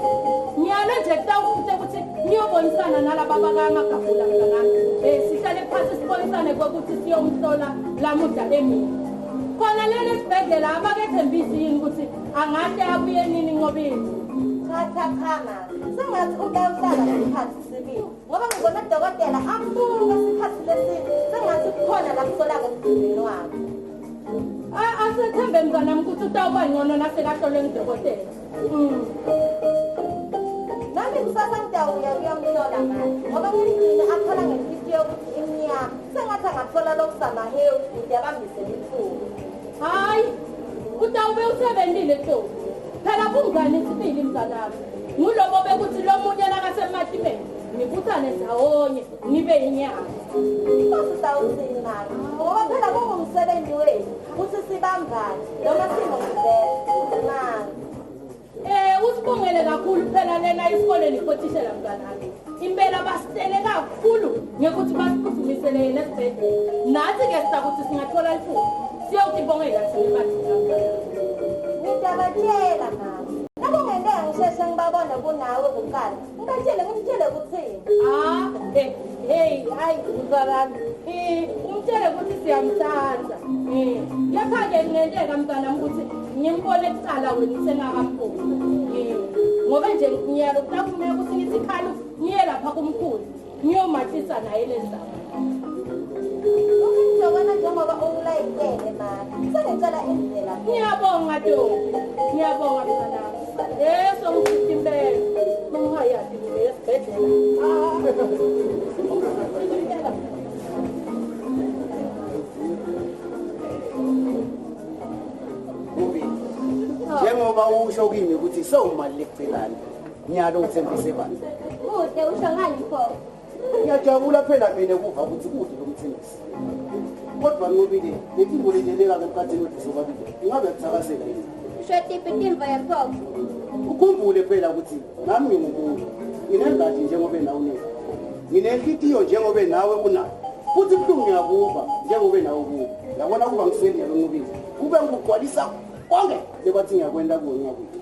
Ngiyalo nje kutawufute ukuthi niyobonisana nalaba bakamagabula mntanami. Sihlale phansi sibonisane kokuthi siyomhlola lamuhla emini. Khona leli sibhedlela abakethembisi yini ukuthi angahle abuye nini Nqobile. Cha mama. Sengathi utawuhlala isikhathi sibili. Ngoba ngibona udokotela ambuka isikhathi lesini. Sengathi kukhona la kusola emzimbeni wakhe. Asethembe mntanami ukuthi utawuba ngcono nasekahlolwe ngudokotela. Nami kusasa ngidawuya kuyomhlola manje. Ngoba ngimgcina akhala ngenhliziyo yokuthi imnyama. Sengathi angathola lokusamahewu kude abambise lithuba. Hayi, utawube usebenzile Ntombi. Phela kungani sibili mntanami. Ngulobo bekuthi lo munye nakasematimeni nibuthane ndawonye nibe inyama. Sawuthini mama. Ngoba phela kungumsebenzi wethu ukuthi sibambane noma singokuvela. Mama. Usibongele kakhulu phela lena isikoleni kothishela mntanami. Impela basitele kakhulu ngekuthi basiphuthumisele yena esibhedlela. Nathi-ke sizakuthi singathola ifundo siyokubongela thina bathina. Ngiyabatshela mama. Nabo ngeke ngisheshe ngibabone kunawe kuqala. Ngitshele ukuthini? Hayi mntanami. Umtshele ukuthi siyamthanda. Lapha-ke kungenteka mntanami ukuthi ngimbone kuqala wena usengakamfuni. Ngoba nje ngiyalo kufuneka ukuthi ngithi khalo ngiye lapha kumkhulu ngiyomahlisa naye lenzaba. Ngizobona njengoba ungilayitele mama. Sengicela indlela. Ngiyabonga Ntombi. Ngiyabonga mntanami. Songisithi impela. Ungayadi ngibe esibhedlela. Njengoba usho kimi ukuthi sewumali lecilani. Ngiyalo uthembise bani? Kude usho ngani pho? Ngiyajabula phela mina ukuva ukuthi kude lo mthengisi. Kodwa Nqobile, lekingo leneleka emkhathini wethu sobabili. Ingabe kuthakasela yini? Usho tiphi timva yakho? Ukhumbule phela ukuthi nami ngingumuntu. Nginengadi njengoba nawe unayo. Nginenhlitiyo njengoba nawe unayo. Futhi kuhlungu ngiyakuva njengoba nawe kuba. Yabona kuba ngisendela Nqobile. Kube ngikugcwalisa konke lebathi ngiyakwenda kuwe ngiyakuthi.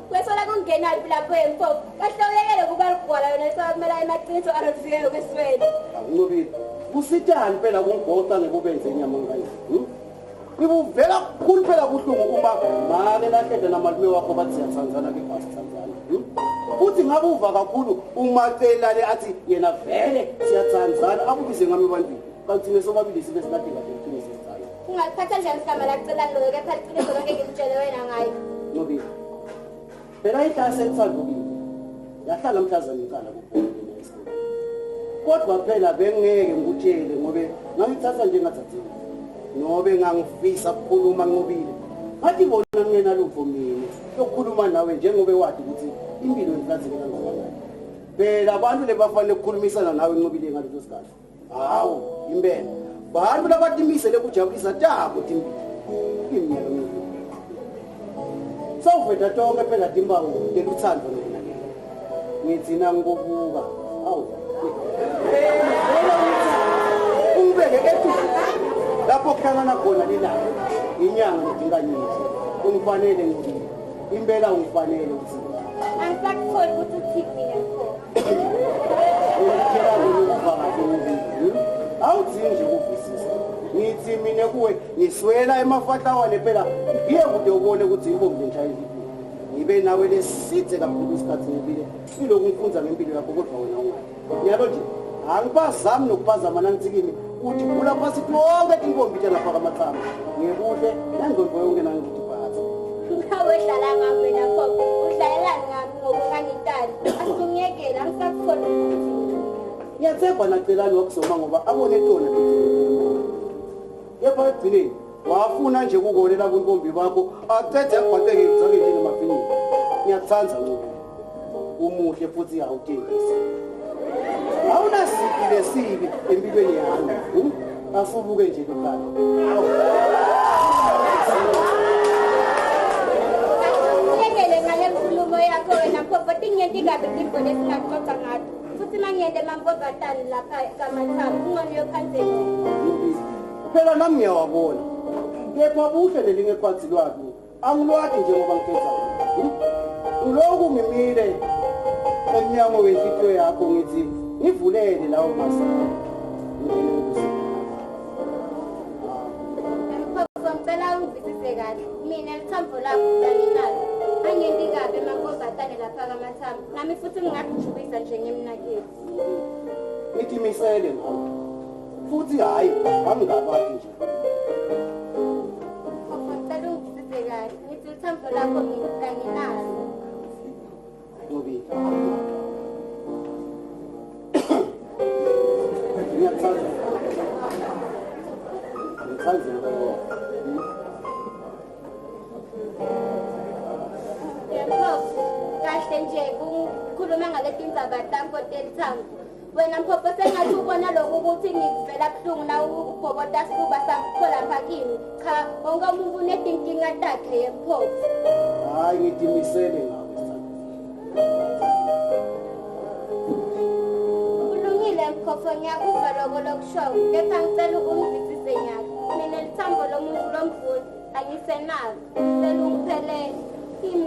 Kwesola kungenaphi lapho emfo? Kahlolekele kuba ligwala yona esakumela emaqiniso aroziyo kweswele. Nqobile, kusithani phela kungoqa ngekubenze inyama ngani? Ngibuvela kukhulu phela kuhlungu uma make lahlede namalume wakho bathi siyathandzana ke basithandzana. Futhi ngabe uva kakhulu uma celale athi yena vele siyathandzana akubize ngami ebantwini. Kanti nesobabili sibe sinade kahle iqiniso sithanda. Ungakhatha njani igama lacela lo kepha iqiniso lonke ngimtshele wena ngayo. Nqobile. Phela ihlase ethandukile. Yahlala mhlazana iqala kuphela esikoleni. Kodwa phela bengeke ngikutshele ngobe ngangithatha njengathathile. Ngobe ngangifisa ukukhuluma Nqobile. Ngathi bona ngena lupho mina. Yokukhuluma nawe njengoba wathi ukuthi impilo yemhlathi kangakanani. Phela abantu lebafanele ukukhulumisana nawe Nqobile ngaleso sikhathi. Hawu, impela. Bantu labatimisele ukujabulisa tabo timpilo. Iminyaka emibili. Sawuveda tonke phela timbango teluthando nokunakekela. Ngithina ngokubuka. Hawu. Ungibeke etulo. Lapho kuhlangana khona lelanga. Inyanga nedinganyisi. Ungifanele Nqobile. Impela ungifanele ukuthi. Angisakutholi ukuthi uthini mina mfo. Ngikutshela ukuva kahle Nqobile. Awuthi nje ukuvisisa. Ngithi mina kuwe ngiswela emafatlawane phela ngiye kude ubone ukuthi intombi lentsha yeziphi. Ngibe nawe lesithe kakhulu isikhathi ngibile. Siloku ngifunza ngempilo yakho kodwa wena ungayi. Ngiyalo nje angibazami nokuphazama nangithi kimi uthi vula phasi tonke tinkombi lapha kaMathamba ngebuhle nengqondo yonke nangithi phansi Kawedlala ngami wena Phofu, udlalelani ngami ngoba ungangitali. Asingiyekela ngisakufona ukuthi ngiyathemba nacelani wakuzoma ngoba abone tona yepha egcineni wafuna nje ukukolela kunkombi bakho acede abhaqeke ngizake njengemafinini ngiyathanza ngoba umuhle futhi awutengisi awunasiphi lesibi empilweni yami asubuke nje lokhala Ngiyekele ngale nkulumo yakho wena Phofu, tingenti kabi tipho lesingaxoxa ngathi. Futhi mangiyende mambobatani lapha kaMathamba, ungcono yokhanzela. phela nami ngiyawabona kepha buhle lelinye phansi lwakho angilwathi njengoba ngikhetha uloku ngimile emnyango wenhlitiyo yakho ngithi ngivulele lawo masango Phofu, ngicela ungivisise kahle. Mina lithambo lakho nginalo. Angiyenti kabi mambobatani lapha kaMathamba. Nami futhi ngingakujubisa nje ngemnakeni. ngithi misele ngawo futhi hayi angingabathi nje Ngicela ungivisise kahle. Ngithi lithambo lakho nginalo. Nobile ngiyathanza Kahle nje ukukhuluma ngale tindzaba takho telithambo. Wena Phofu sengathi ubona lokhu ukuthi ngikuvela buhlungu na ukubhobota sifuba sakuthola phakini. Cha, wonke umuntu unetinkinga takhe yephofu. hayi ngithi misele ngawo Kulungile Phofu, ngiyakuzwa lokho lokushoyo. Kepha ngicela ungivisise nyalo. Mina lithambo lomuntu lomvuni angisenalo. Ngicela ungiphelele.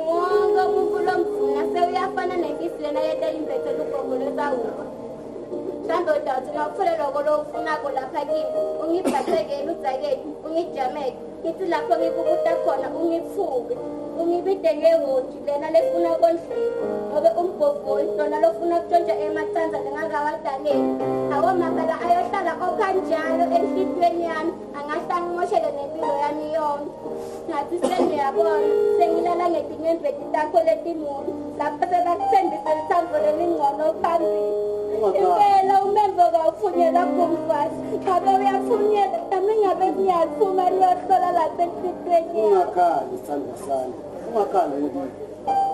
Wonke umuntu lomvuni aseyafana nenkisi lena yetela imbethe lugogo lwesawuko. Mhlambe udawuthi ngakufuna lokho lokufunako lapha kimi, ungibhathekele udzakele, ungijameke, ngithi lapho ngikubuta khona ungiphuke, ungibide ngehodi lena lefuna kondlini, ngobe umbhobhoyi lona lofuna kutshontsha emacanza lengakawadaleli. Awo mabala ayohlala okanjalo enhlitiyweni yami, angahle angimoshele nempilo yami yonke. Ngathi sengiyabona, sengilala ngetinyembeti takho letimuli, lapho sebakuthembise lithambo lelingcono phambili. Impela umembo kawufunyela kumfazi. Ngabe uyafunyela, nami ngabe ngiyaphuma liyohlola lapha enhlitiyweni yami. ungakhali sithanda sami ungakhali ngobile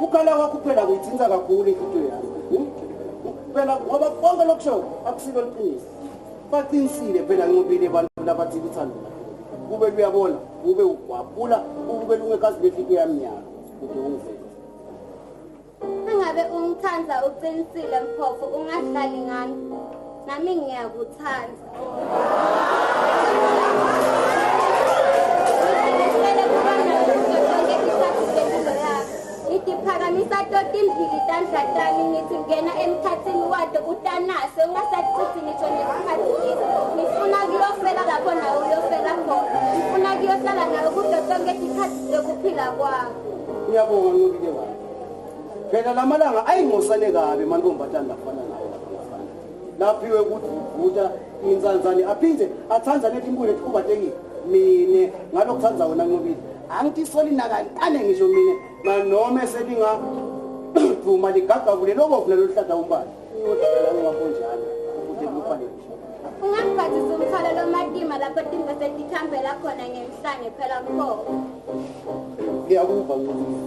ukhala kwakho phela kuyithinta kakhulu inhlitiyo yami phela ngoba konke lokusho akusilo liqiniso baqinisile phela ngobile abantu labathi uthando kube luyabona kube ugwabula kube lungekazi benhlitiyo yami nyalo ukuthi ungivele Angabe ungithanda uqinisile Phofu, ungadlali ngami. Nami ngiyakuthanda. Ngiphakamisa toti imbili tandla tami ngithi ngena emkhathini wade utanase ungasachithi ngisho nesikhathi lesi. Ngifuna kuyofela lapho nawe uyofela khona. Ngifuna kuyohlala nawe kudo tonke isikhathi sokuphila kwami. ngiyabonga ngobile wami phela lamalanga ayingqosane kabi mantombatana lafana nayo laphiwe ukuthi uvuta inzanzane aphinde athanza letimbulo etikubatekile mine ngalokuthanza wena ngobile angitisoli nakancane ngisho mine nanoma selingavuma ligagavule lobovu naloluhlada umbala iyodlala ngingakonjalo ukuthi kufanele Ungangiphathisa umthwalo lomatima lapho timbe setikhambela khona ngemhlane phela Phofu. ngiyakuva ngobile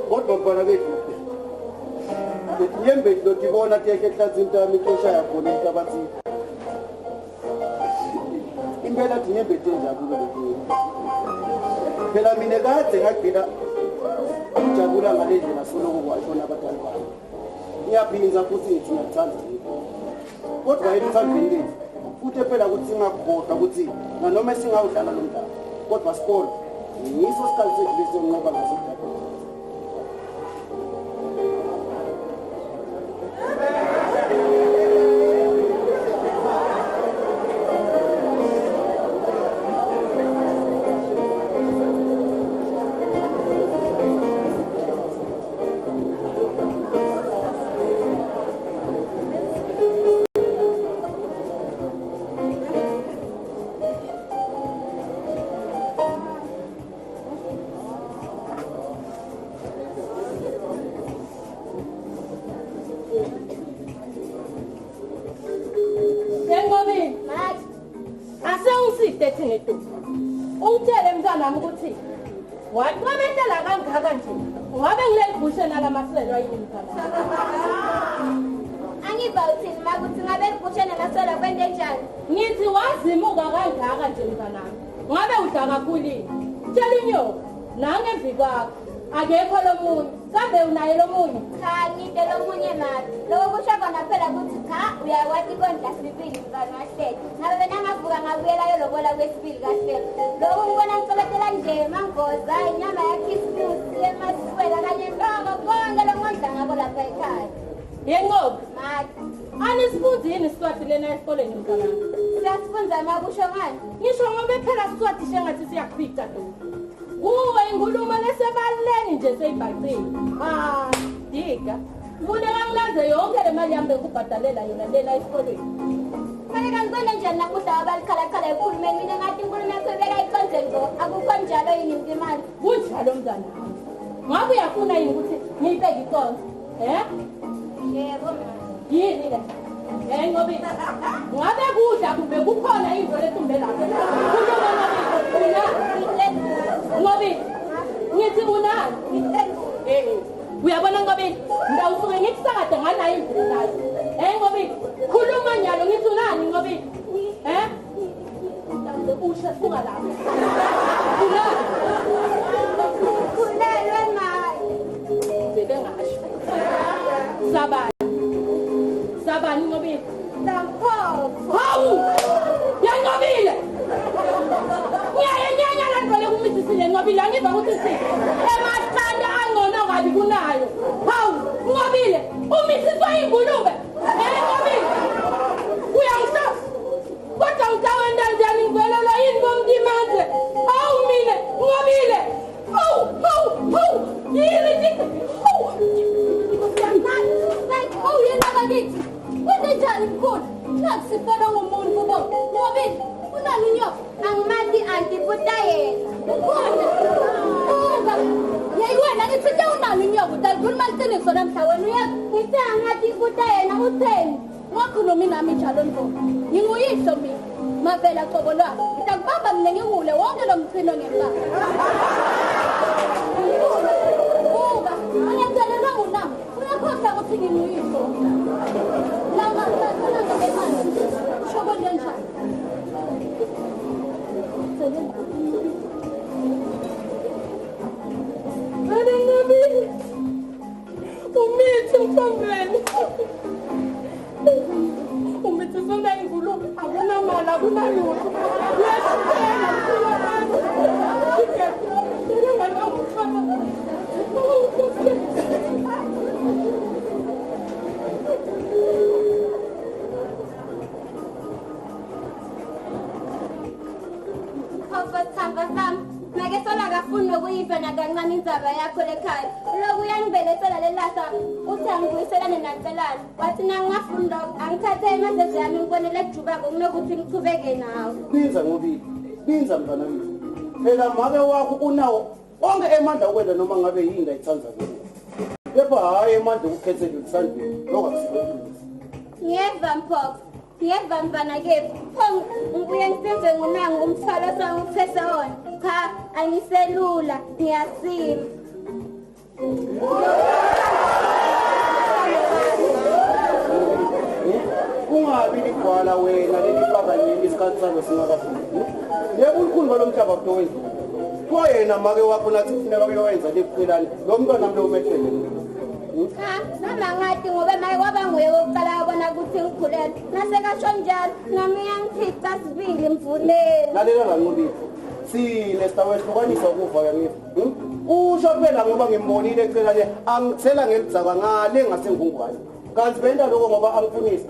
kodwa mfana bethu yembeti lotibona kekhe ehlathini tami ixesha yakhona enhlabathini impela thi nyembeti enjabulo letinye phela mina kade ngagcina ukujabula ngale ndlela soloko kwashona abadala bami ngiyaphinza futhi ngithi ngiyakuthanda kodwa yini uthandweni lethu futhi phela ukuthi singakhohlwa ukuthi nanoma singawudlala lo mdlalo kodwa sikolo yiso isikhathi sethu lesiyonqoba ngaso mdlalo ngedu ungitshele mntanami ukuthi waqhubekela kangaka nje ngabe ngileli bushe nalamaselo yini mntanami Angiba uthini makuthi ngabe kubushe namaselo kwende njani ngithi wazimuka kangaka nje mntanami ngabe udla kakhulini tshela unyoka nangemvi kwakho akekho lomunye kambe unaye lomunye cha ngide lomunye mati lokho kusho kona phela ukuthi cha uyakwazi kondla sibili mntwana wahlele ngabe benangavuka ngabuyelayo lobola kwesibili kahle lokho ngibona ngicobethela nje mangoza inyama yakhismusi emaswela kanye noko konke lokondla ngabo lapha ekhaya yenqobi mati anisifundi yini isiswati lena esikoleni mntanami siyasifunza makusho ngani ngisho ngoba phela siswati shengathi siyakufica lo kuwe inguluma lesebaleni nje seyibhaqile dika kufuneka ngilaze yonke le mali yami bekubhadalela yona lena esikoleni fanele ngibone njani nakuhla abalikhalakhala ekhulumeni mina ngathi inkulumo yakho ibeka iconze ngo akukho njalo yini imali kunjalo mntana ngabe uyafuna yini ukuthi ngiyibeke iconze yebo yini le ngoba ngabe kudla kumbe kukhona into letumbe lapho ngobi ngithi unani uyabona ngobi ngawusuke ngikusakade nganayo imvula nayo ngobi khuluma njalo ngithi unani ngobi mhlawumbe usha suka lapho unani khulelwe nayo bebengasho sabani ngobi Tampoco. hawu yangobile ngiyayenyanya lantole kumisisile ngobile angiva ukuthi si emahlanda angcono kabi kunayo hawu ngobile umisiswa ingulube ngobile uyangihlasa kodwa ngitawenda njani ngivelelwa yini bomntimanze hawu mine ngobile hawu yini yena bakithi kwenzenjani mkhulu nakusifela ngomuntu bo ngobile unani nyoka angimazi anti futa yena ukhona yayiwena ngithi unani nyoka utalikhuluma liqiniso namhla wena ngithi angathi futa yena utheni ngakhulumi nami njalo nto nginguyihlo mina mavela qobo lwami ngitakubamba mina ngingule wonke lo mchino ngempala uba angenzelelwa ngunami uyakhohlwa ukuthi nginguyihlo shoko njenjani ngobile umithi mfambeni umithi sona ingulube akunamali akunalutho Fana kancane indzaba yakho lekhaya lokhu uyangibelethela lelasa uthi angibuyiselane nacelani wathi nangingafunda angithathe imasezi yami ngibonele ekujubako kunokuthi ngichubeke nawo Binza ngobile binza mntwana wethu phela make wakho unawo onke emandla okwenza noma ngabe yini ayithanza kuwe kepha hayi emandla okukhethela isandleni lokakusibekiwe ngiyeva mphofu ngiyeva mfana kephi pho ngibuye ngisenze ngunangu umthwalo sangiphese wona cha angiselula ngiyasima kungabi ligwala wena lelibabanyeni isikhathi salo singakafiki yebo ukhulu balomhlaba kutowenza kwa yena make wakho nathi kufuneka uyowenza lekuqhelani lo mntwana mlo umethele cha noma ngathi ngoba maye kwaba nguye wokuqala wabona ukuthi ngikhulele nasekasho njalo nami uyangikhipha sibili mvuleni lalela lanqobile sine sitawehlukanisa ukuva yangithi usho phela ngoba ngimbonile ecelane angithela ngemdzaka ngale ngasengungwayo kanti benda lokho ngoba angifunisa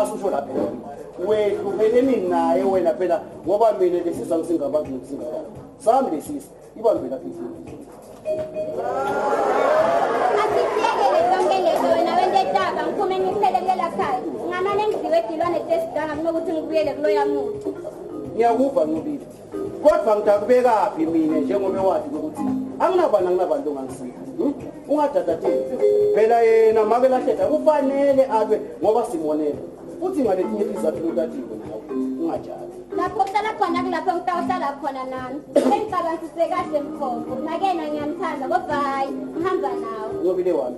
asusho lapha wehlukeleni naye wena phela ngoba mina lesizwe ngisingabantu ngisingabantu sami lesisi ibambe lapha izindlu asisiyekele konke lezo wena wente taba ngiphume ngiphelekela khaya ngamane ngidliwe edilwane tesidanga kunokuthi ngibuyele kuloya muntu ngiyakuva Nqobile kodwa ngidakubekaphi mina njengoba wathi ukuthi anginabantu ongangisiza ungadadatheli phela yena make lahletha kufanele abe ngoba simonele futhi ngaletinye izathu lotatiwe nawe ungajali lapho uhlala khona kulapho ngitawuhlala khona nami engicabangise kahle mkhombo nakena ngiyamthanda kodwa hayi ngihamba nawe Ngobile wami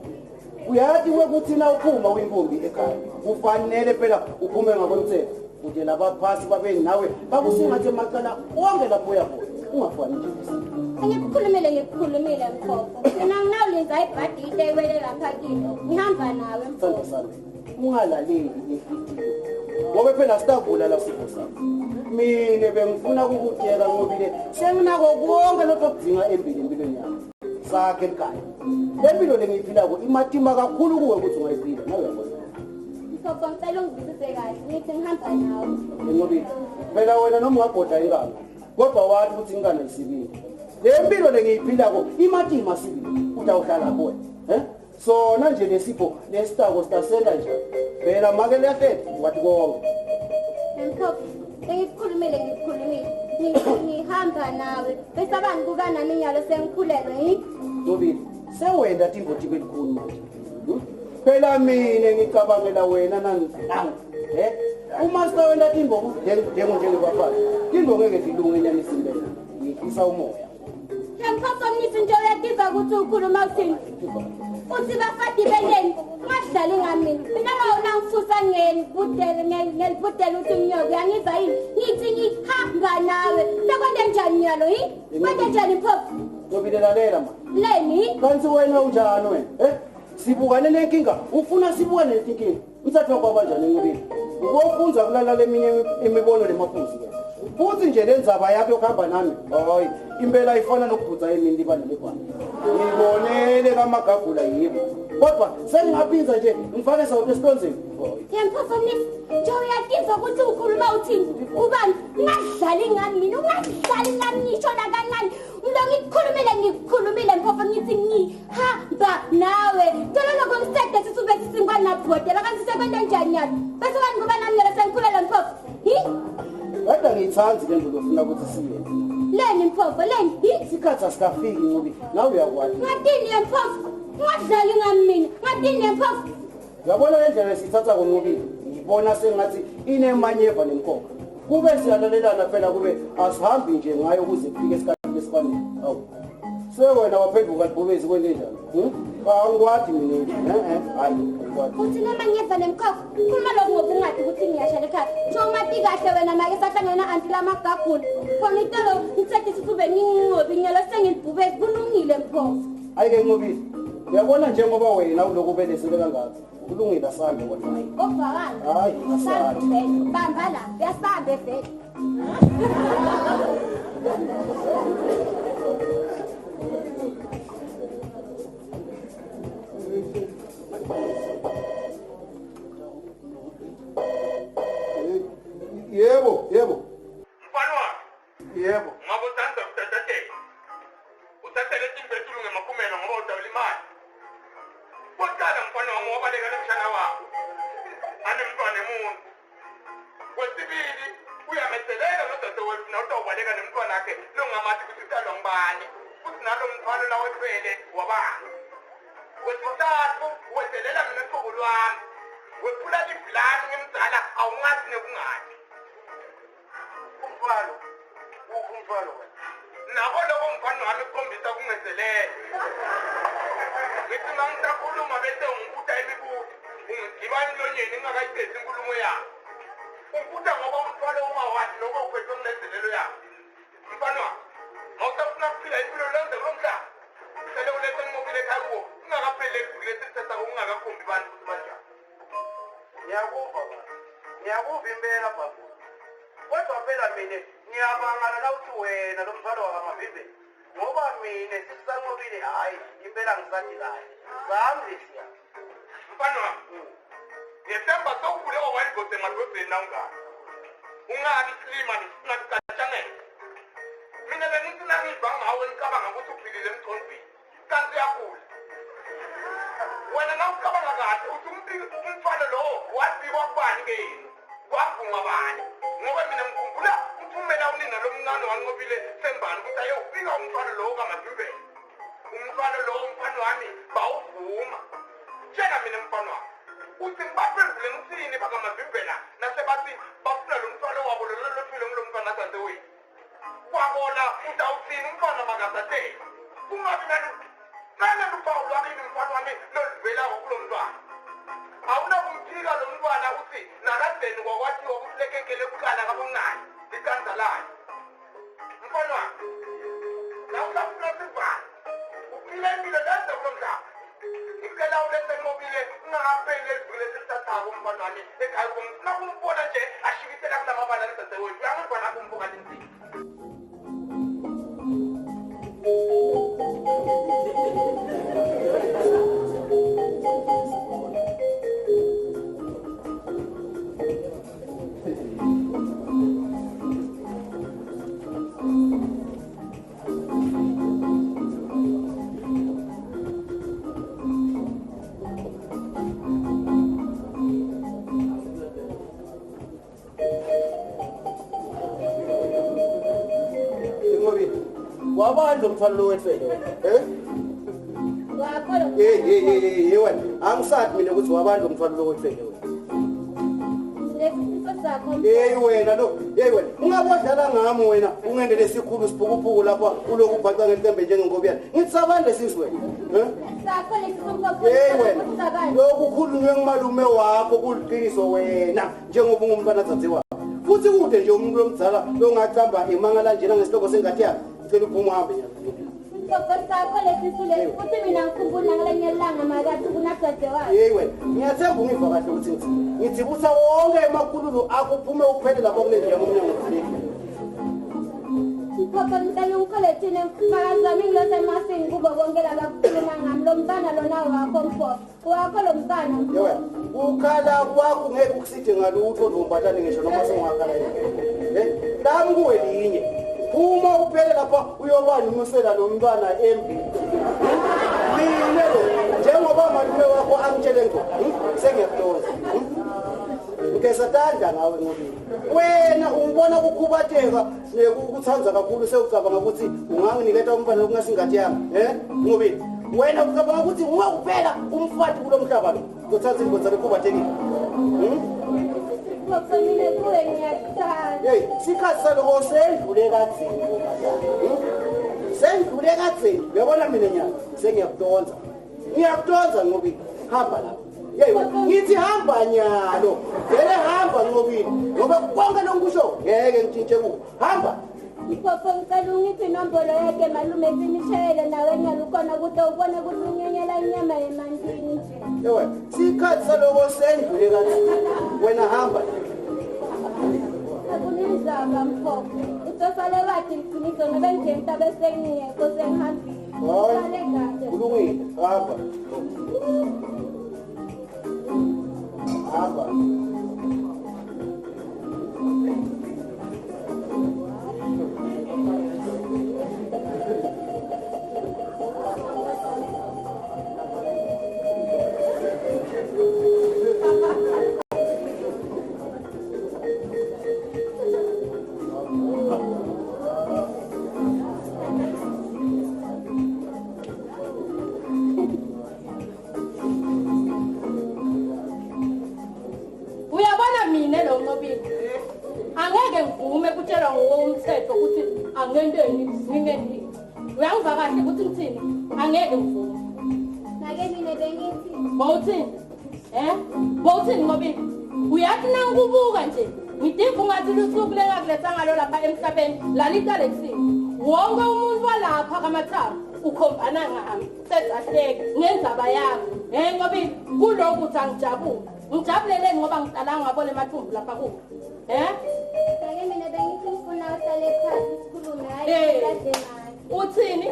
uyathi ukuthi na uphuma uyintombi ekhaya kufanele phela uphume ngakomthetho ukuthi labaphasi babe nawe bakusingathe macala wonke lapho uyakhona ungafani nje ngikukhulumile mkhombo mina nginawulinza ibhadi iwele lapha kini ngihamba nawe sandla sami ungalaleli ividiyo ngoba phela sitavula la sipho sami mina bengifuna ukukutshela Ngobile senginako konke lokudinga empilweni yami sakhe ekhaya lempilo lengiyiphilako imatima kakhulu kuwe ukuthi ungayiphila nawe uyabona mkhombo ngicela ungizwisise kahle ngithi ngihamba nawe Ngobile phela wena noma ungabhoda ingane kodwa wathi ukuthi ingane isibili lempilo lengiyiphilako imatima sibili utawuhlala kuwe sona nje lesipho lesitako sitasenda nje phela make lehle wathi konke mkhombo ngikukhulumile ngihamba nawe bese abantu kuba nami nyalo sengikhulelwe Ngobile sewenda timboti belikhulu manje phela mina ngicabangela wena nangu uma sitawenda timbo njengobafazi timbo ngeke zilunge enyama isimbele ngifisa umoya mkhombo ngithi nje uyatiza ukuthi ukhuluma uthini uthi bafati beleni ngadlali ngamina mina ngawona ngisusa ngelibudele uthi ngiyoke angizwa yini ngithi ngihamba nawe sekwende njani nyalo kwende njani mkhombo Ngobile lalela ma leni kanti wena unjani wena sibukane nenkinga ufuna sibukane nenkinga umthatho kwaba njani Ngobile ubofunza kulala leminye imibono lemafuzi ke futhi nje lenzaba yakho yokuhamba nami hayi impela ifana nokubhuza emini libane lebhani ngibonele kamagagula yibo kodwa sengingaphinza nje ngifake sawuthi esitonzeni mkhombo nje uyatiza ukuthi ukhuluma uthini ubani ngadlali ngami mina ungadlali ngami ngisho nakancane ngikukhulumile mkhombo ngithi ngihamba nawe tolo lokho ngisede sisube sisingwa nabhodela kanti sekwenda njani nyalo bese kanti kuba nami nyalo sengikhulele mkhombo kodwa ngiyithanzi le nto lofuna ukuthi siye leni mkhombo leni isikhathi asikafiki Ngobile nawe uyakwazi ngatini mkhombo ngadlali ngami mina ngatini mkhombo yabona le ndlela sithatha koNgobile ngibona sengathi inemanyeva nemkhokha kube siyalalelana phela kube asihambi nje ngayo ukuze kufike esikhathini esifanele awu sewena waphenduka libobezi kwente njani angikwathi mina hayi angikwathi uthi nemanyeva nemkhokha khuluma lokho ngobungadi ukuthi ngiyashala ekhaya nje umati kahle wena make sahlangana anti lamagagula khona itolo ngithethe sisube ngingobi nyalo sengilibhubezi kulungile mkhombo ayike Ngobile uyabona njengoba wena uloku belesele kangaka kulungile asambe kodwa ovakala hayi asathi bamba la yasambe vele yebo mfana wami yebo ngabe uthanda ukutathatela uthathele timbetulu ngemakhumelo ngoba udabula imali kokuqala mfana wami wabaleka nemshana wakho anemntwana emuntu kwesibili uyameselela nodadewethu na utawubaleka nemntwana akhe longamathi ukuthi utalwa ngubani futhi nalo mthwalo la wethwele wabani kwesithathu wedelela mina usuku lwami wephula livilani ngimdala awungathi nekungani umfalo umfalo nako lokho mfana wami ukukhombisa kungezelele ngithi uma ngisakhuluma bese ungibuta imibuto ungidiba emlonyeni ngingakayidesi inkulumo yami ungibuta ngoba umthwalo ungawathi lokho uphethe kungezelelo yami mfana wami mawusafuna kuphila impilo lenze kulo mhlaba sele ulethe ngimobile ekhaya kuwo ungakapheleli kuvile sithetha ungakakhombi bantu ukuthi banjani ngiyakuva impela baba kodwa phela mina ngiyabangala la uthi wena lo mthwalo wakamavimbe ngoba mina sikusanqobile hayi impela ngisathi kahle sami lesiya mfana wami ngiyethemba sowuvule owayingozi emadodeni na ungani ungabi silima ngisingacatshangela mina bengithi nangiva ngawe ngicabanga ukuthi uphilile emthonzini kanti uyagula wena na ucabanga kahle uthi umthwalo lowo wazibwa kubani ke yini wavuma bani ngoba mina ngikhumbula umphumela unina lomncane wanqobile sembani ukuthi ayewufika umthwalo lowo kamadumbeni umthwalo lowo mfana wami bawuvuma tshela mina mfana wami uthi ngibaphendule ngithini bakamavimbela nasebathi bafuna lo mthwalo wabo ulukhulu loluphile ngulomfana dadewethu. Wabona uzawuthini umfana makazate. Kungabi nalutho. Nana luphawu lwakini mfana wami loluvelayo kulo mntwana. Awunakumphika lo mntwana uthi nakadeni kwakwathiwa kuhlekekele kuqala kabomnani iqanda lakhe. Mfana wami, nawusafuna sivale. Uphile impilo lenze kulo mhlaba. Ngicela ulethe mobile ungakapheli ezivile esithathako mfana wami ekhaya kumfuna kumbona nje ashikisela kulamabala lidadewethu. Uyangibona kumbuka linzima. Wabandlo mfana wethu wena angisathi mina ukuthi wabandlo mfana wethu wena lo wena ungabodlala ngami wena ungendele esikhulu sibhukuphuku lapha uloku ubhaca ngetembe njengengobiyana ngitsabande sisi wena wena lokhu khulunywe ngumalume wakho kuliqiniso wena njengoba ungumntwana dzadzewa futhi kude nje umuntu lomdzala longacamba imangala njena ngesihloko sengathi yakhe ngicela uphume uhambe wena ngiyathemba ungiva kahle ukuthi ngithi busa wonke emakhululu akuphume uphele lapho kulenje yamomnyango Papa ngicela ungikolethile mfakazi wami ngilosemasini kubo bonke labakhuluma ngami lo mntana lona wakho mfo wakho lo mntana ukhala kwakho ngeke ukuside ngalutho ndombatane ngisho noma sengakhala lami kuwe linye uma uphele lapha uyobani umusela lo mntwana embili mina lo njengoba malume wakho angitshele ngo sengiyakloza ngesatanda ngawe ngobili wena ungibona ukukhubateka nekuthanza kakhulu sewucabanga ukuthi unganginiketa umfana okungasingathi yami ngobili wena ucabanga ukuthi nguwe kuphela umfati kulo mhlaba lo ngothatha ingozi lekhubatekile Ngofanele kuwe ngiyathanda sikhathi saloko sendlule kathini sendlule kathini uyabona mina nyana ngiyakudonza ngobili hamba lapha ngithi hamba nyalo vele hamba ngobili ngoba konke lonkusho ngeke ngitshintshe kubo hamba Papa ngicela ungiphe inombolo yakhe malume sinishayele nawe nyalukhona ukuthi ubone ukuthi unyenyela inyama emantini nje sikhathi saloko sendlule kathini wena hamba akunenzaba mfo utosale wathi mqiniso nobe nje mhlaba esengiyekho sengihambile uqale kahle kulungile hamba angeke ngivume kutshelwa ngokomthetho ukuthi angenteni ngingeni uyangizwa kahle ukuthi ngithini angeke ngivume nake mina bengithi bowuthini ngobili uyathi nangikubuka nje ngidinga ungathi lusuku lengakuletha ngalo lapha emhlabeni laliqale ekusini wonke umuntu walapha kamathambo ukhombana ngami sezahleke ngenzaba yakho ngobili kulokhu uthi angijabule ngijabuleleni ngoba ngiqala ngabona emathumbu lapha kubo nake mina bengithi ngifuna uhlale phansi sikhulume hayi uthini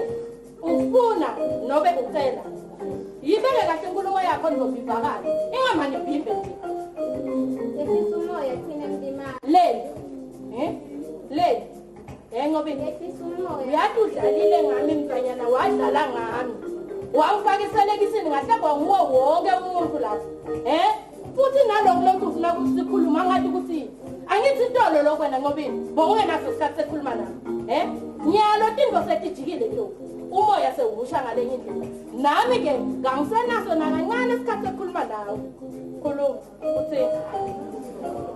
ufuna nobe ucela yibeke kahle inkulumo yakho nizobivakala ingamane ibhimbe nje Yesu umoya thina ndimali leli ngobili Yesu umoya uyathi udlalile ngami mntanyana wadlala ngami wangifakiselekiisini ngahle kwanguwo wonke umuntu lapho futhi nalokho lokhu ufuna ukuthi sikhuluma ngathi ukuthi angithi intolo lokho wena ngobili bongenaso isikhathi sekhuluma nami nyalo tinto setijikile lo umoya sewusha ngalenye indlela nami ke ngangisenaso nakancane isikhathi sekhuluma nawe khuluma uthi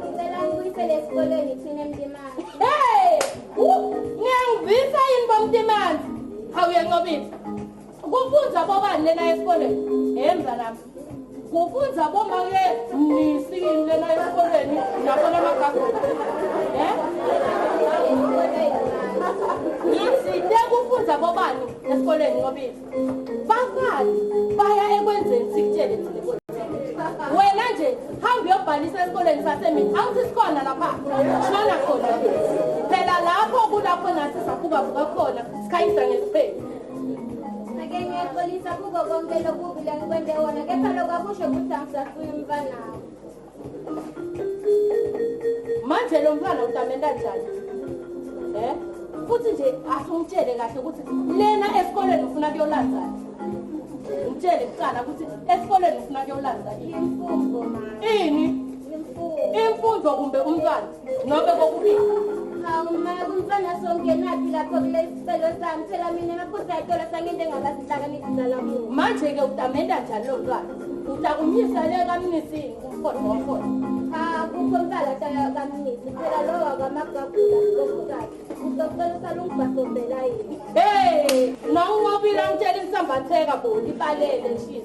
ngicela ngibuyisele esikoleni thina Mntimane. hey ngiyangivisa yini bomntimane awuyanqobile kufunza bobani lena esikoleni emva nami kufunza bomake nisini lena esikoleni nakhona amagagu ngizide kufunza bobani esikoleni ngobile bafani baya ekwenzeni sikutshele thina wena nje hamba uyobhalisa esikoleni sasemini awuthi sikhona lapha shona khona phela lapho kulapho nathi sabukabuka khona sikhanyisa ngesipheli Ake ngiyaxolisa kuko konke lokubi lengikwenze wona kepha lokho akusho ukuthi angisafuni umfanayo. manje lo mfana utamenda njani futhi nje asungitshele kahle ukuthi lena esikoleni ufuna kuyolandzani ngitshele kuqala ukuthi esikoleni ufuna kuyolandzani Imfundo ma. ini imfundo kumbe umntwana nobe kokubili Hawu ma umfana songenaphi lapho kule sicelo sami phela mina ngaphuza itola sanginte ngabasihlakaniphi lamuntu. manje-ke utamenda njani lo mntwana utakumyisa le kamnisini kumfolo wakhona Kukho mpala taya kamnisi phela lo akamagagula lokuzakhe. Uzocela salungibhasombela yini. hey nawungobile angitshela imsambatheka bo ibalele shisi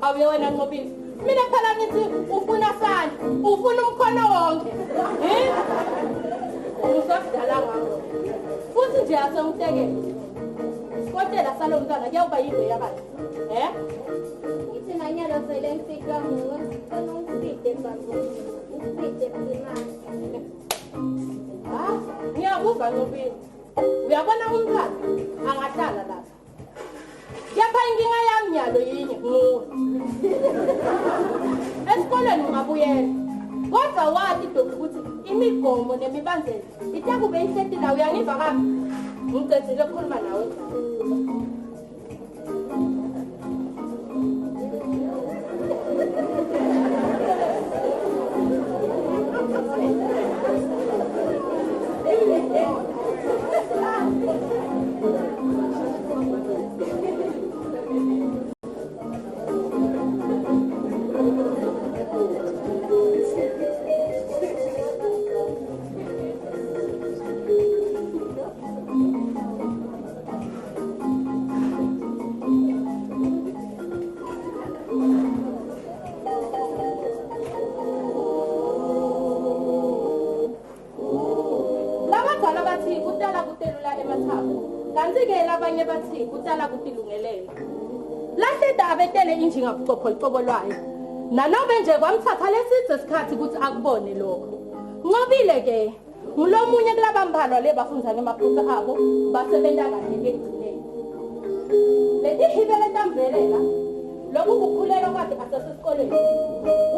awuye wena Nqobile mina phela ngithi ufuna sani ufuna umkhono wonke usakudala ngakho futhi nje asengikutekele isikotela salo mntwana kuyawuba yinto yabani Ngithi nanyalo vele ngifika ngifuna ukuside mbambuni. Uside Mntimane. Ngiyakuva Nqobile uyabona umntwana angahlala lapha kepha inkinga yami nyalo yinye nguwe esikoleni ungabuyela kodwa wathi dobi ukuthi imigomo nemibandela itakube isetila uyangiva kabi ngicedzile ukukhuluma nawe abanye bathi kutala kutilungelele lahle daba etele injinga bucopho lwayo nanobe nje kwamthatha lesithe isikhathi ukuthi akubone lokho Nqobile ke ngulomunye kulaba mbhalwa le bafundzana emaphutsa abo basebenta kahle ekugcineni leti hibele tamvelela lokhu kukhulelwa kwakhe asesesikoleni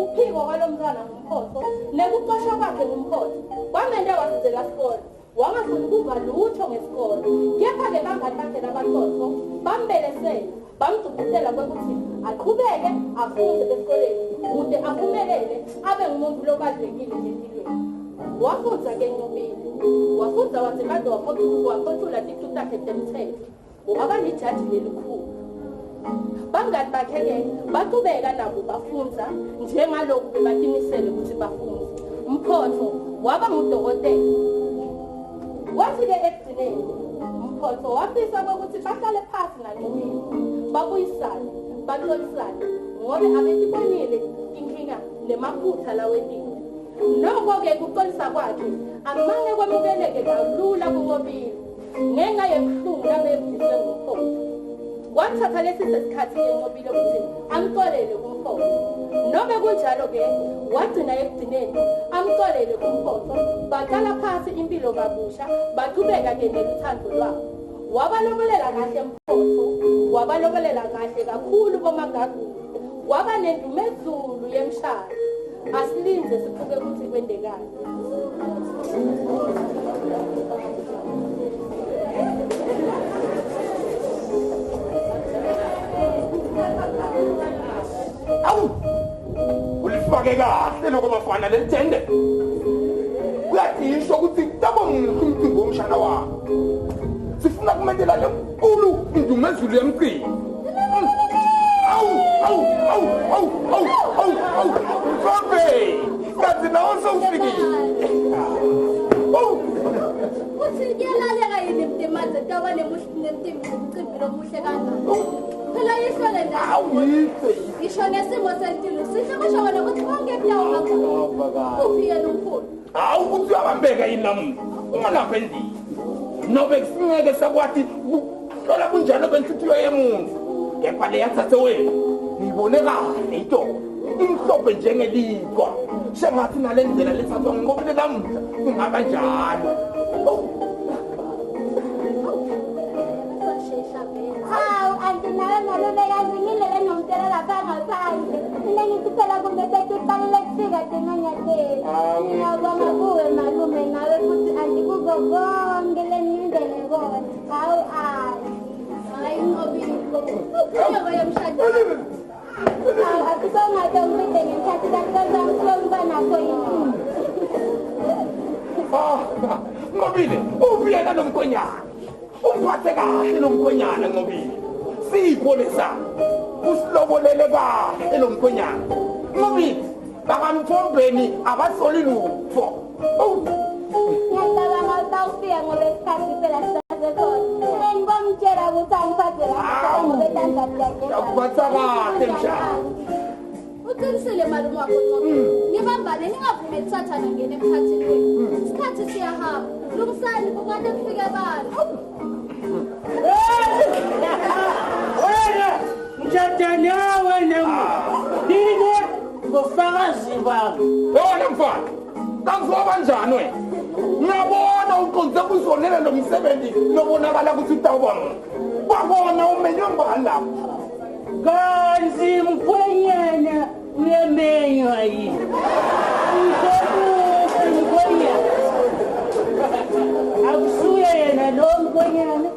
uphiko kwalomntwana ngumphoso nekuxoshwa kwakhe ngumphoso kwamende wasizela isikole wangafuni ukuva lutho ngesikole kepha-ke bangani bakhe labahlosho bambelesela bamgcugcutela kwekuthi aqhubeke afunde esikoleni kude aphumelele abe ngumuntu lobalulekile empilweni wafundza-ke Nqobile wafundza waze kade waphothula ticu takhe temthetho waba lijaji lelikhulu bangani bakhe-ke baqhubeka nabo bafundza njengaloku bebatimisele ukuthi bafunde Mphotho waba ngudokotela wathi-ke ekugcineni Mphotho wafisa kokuthi bahlale phasi naNqobile babuyisane baxolisane ngobe abetibonile inkinga nemaphutha lawempilo noko-ke kuxolisa kwakhe amange kwamukeleke kalula kuNqobile ngenxa yebuhlungu labevuswe nguMphotho wathatha lesi sesikhathi-ke Nqobile ukuthi amxolele kuMphotho nobe kunjalo-ke wagcina ekugcineni amxolele kuMphotho baqala phasi impilo kabusha baqhubeka-ke neluthando lwabo wabalobolela kahle Mphotho wabalobolela kahle kakhulu boMagagu waba nendumezulu yemshado asilinze sibuke ukuthi kwendekani Awu ulifake kahle lokho bafana lentende kuyadisho ukuthi tabonga umcimbi womshana wakho sifuna kumendela lenkulu indumezulu yemcimbi awu kaze tawa nemtimbi nomcimbi lomuhle kanjani phela yisho le nto isho nesimo sempilo sihle kusho wena ukuthi konke kuyahamba kuphi yena umkhulu hawu ukuthi uyabambeka yini lamuntu ungalapha endini nobe kusingeke sakwathi hlola kunjalo benhluthiyo yemuntu kepha le yathathe wena ngibone kahle itolo imhlophe njengelikwa sengathi nale ndlela lethathwa ngqobile lamuhla kungaba njalo hawu andinayo nalubeka ngingilele nomtshela lapha ngaphandle mina ngikuthela kumbe sekuqalile kufika dinonyateni ngiyabonga kuwe malume nawe futhi andikuko konke lenindele kona hawu hayi ngobiko ukhuleko yomshado akusongade umide ngenkathi kakulokuba nakho yini Ngobile ubuyena nomkhonyana umphathe kahle nomkhonyana Ngobile sipho lesa usilobolele kahle nomkhonyana Ngobile bakamthombeni abasoli lutho ngiyacabanga utawufika ngoba isikhathi phela sisasekhona ngomtshela ukuthi angiphathe kahle ngoba ethandani yakhe yakuphatha kahle mshana uqinisile malume wakho ngibambane ningavumeli sathana ngene emkhathini wenu isikhathi siyahamba lungisani kungade kufike bani wena mjadani yawe nini ngofakazi bami wena mfana kakuzoba njani wena ngiyabona uqonze kuzonela lo msebenzi lobonakala ukuthi utawuba kwabona umenywe ngani lapho kanzi mkhwenyana uyemenywa yini mkhwenyana akusuye yena lo mkhwenyana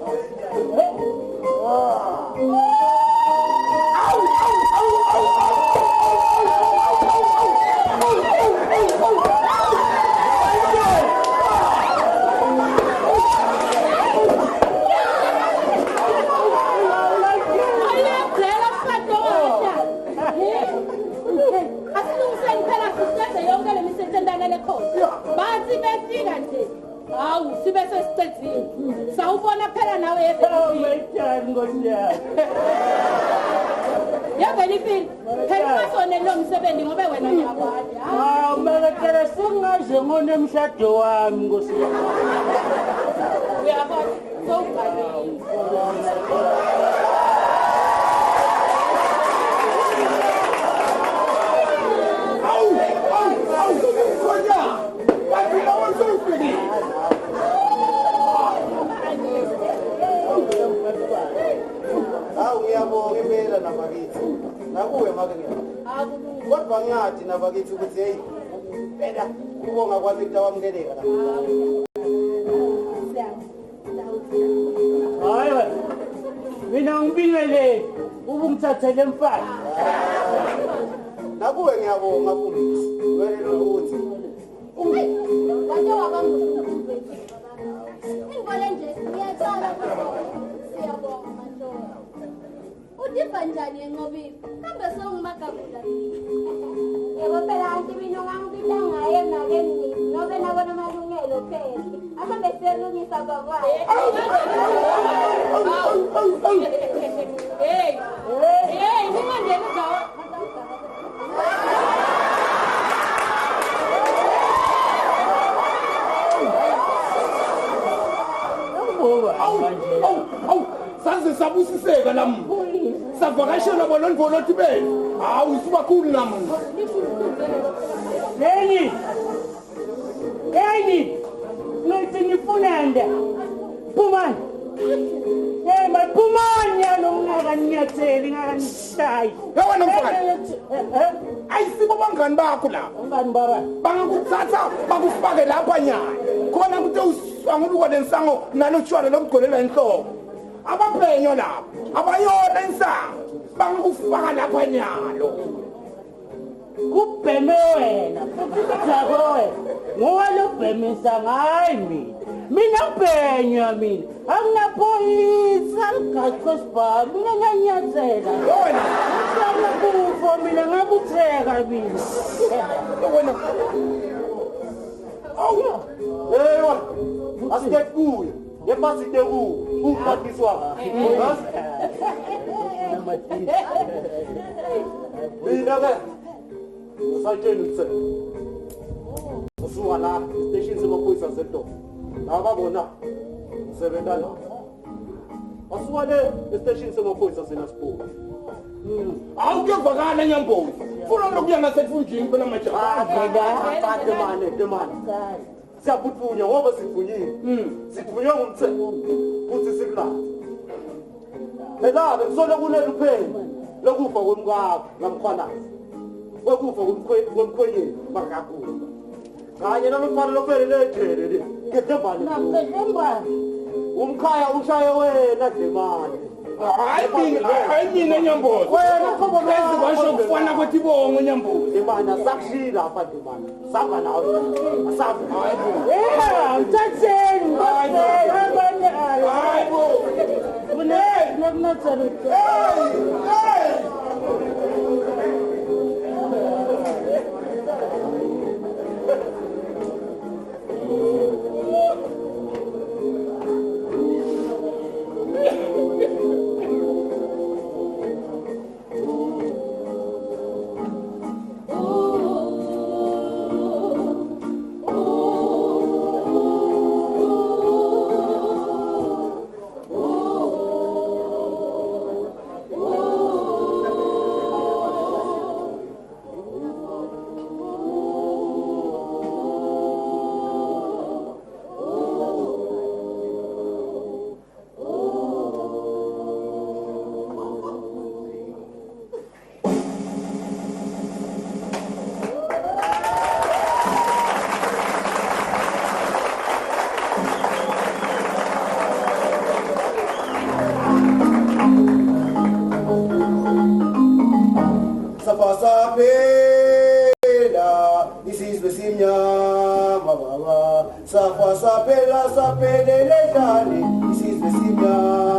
bathi befika nje hawu sibe sesicedzile sawubona phela nawe yeveni ngosiyami yevelifini phela ungasoneli lo msebenzi ngobe wena uyakwadi hawu makatela singaze ngonemshado wami ngosiyami uyakwadi sowuvalile hawu ngiyabonga impela nabakithi nakuwe make kodwa ngathi nabakithi ukuthi hey phela ubonga kwami kutawamukeleka la hayi mina ngibingelele ubungithathele mfana nakuwe ngiyabonga mfundisi wena ukuthi kade wakamfundisi ingibone nje ngiyacala siyabonga madoda udiva njani enqobile kambe sewungimagagula yebo phela anti mina ungangibita ngaye nakeni nobe nabona amalungelo phela ahambe selungisa bababa hey ningandeni ngawo saze sabusiseka namuntu savakashela bona ndvolothi benu hawu sibakhulu namuntu Leni ngithi ngifunanda phumani phumani yalo ungakanyatheli ngakanishaya wena mfana ayisibo bangani bakho la ungani baba bangakuthatha bakufake lapha nyana khona ukuthi usanguluko lensango nalotshwala lokugolela enhloko abaphenyo lapho abayona insango bangakufaka lapha nyalo kubheme wena futhi wena ngowalobhemisa ngayi mina ubhenywa mina anginaphoyisa ligaxo sibha mina ngiyanyathela wena ngiyakufo mina ngakutheka mina wena hey wena asike kuye Ngepasite uphathiswa. Mina ke usayitshela utse. Usuka la station semaphoyisa seDomo. Laba bona usebenza la. Asuka le station semaphoyisa seNaspoti. Awukuvakala Nyambo. Funa lokuya ngasefunjini phela manje. Demane. Siyabuthunya ngoba sivunyile. Sivunywe ngumthetho futhi sikulapha. Phela ngisole kunele uphela lokufa komkakho ngamkhwanazi. Wekufa komkhwenyeni bakakhulu. Kanye nalofana lophelele ejele le. Ngedembane. Umkhaya ushaye wena Demane. Hayi mina Nyambo. Wena khobo bese basho kufana kwethi bonke Nyambo. Demane sakushila apha Demane. Samba nawe. Asabe. Mthatheni. Hayibo. Sapela sapelele dali isizwe simnyama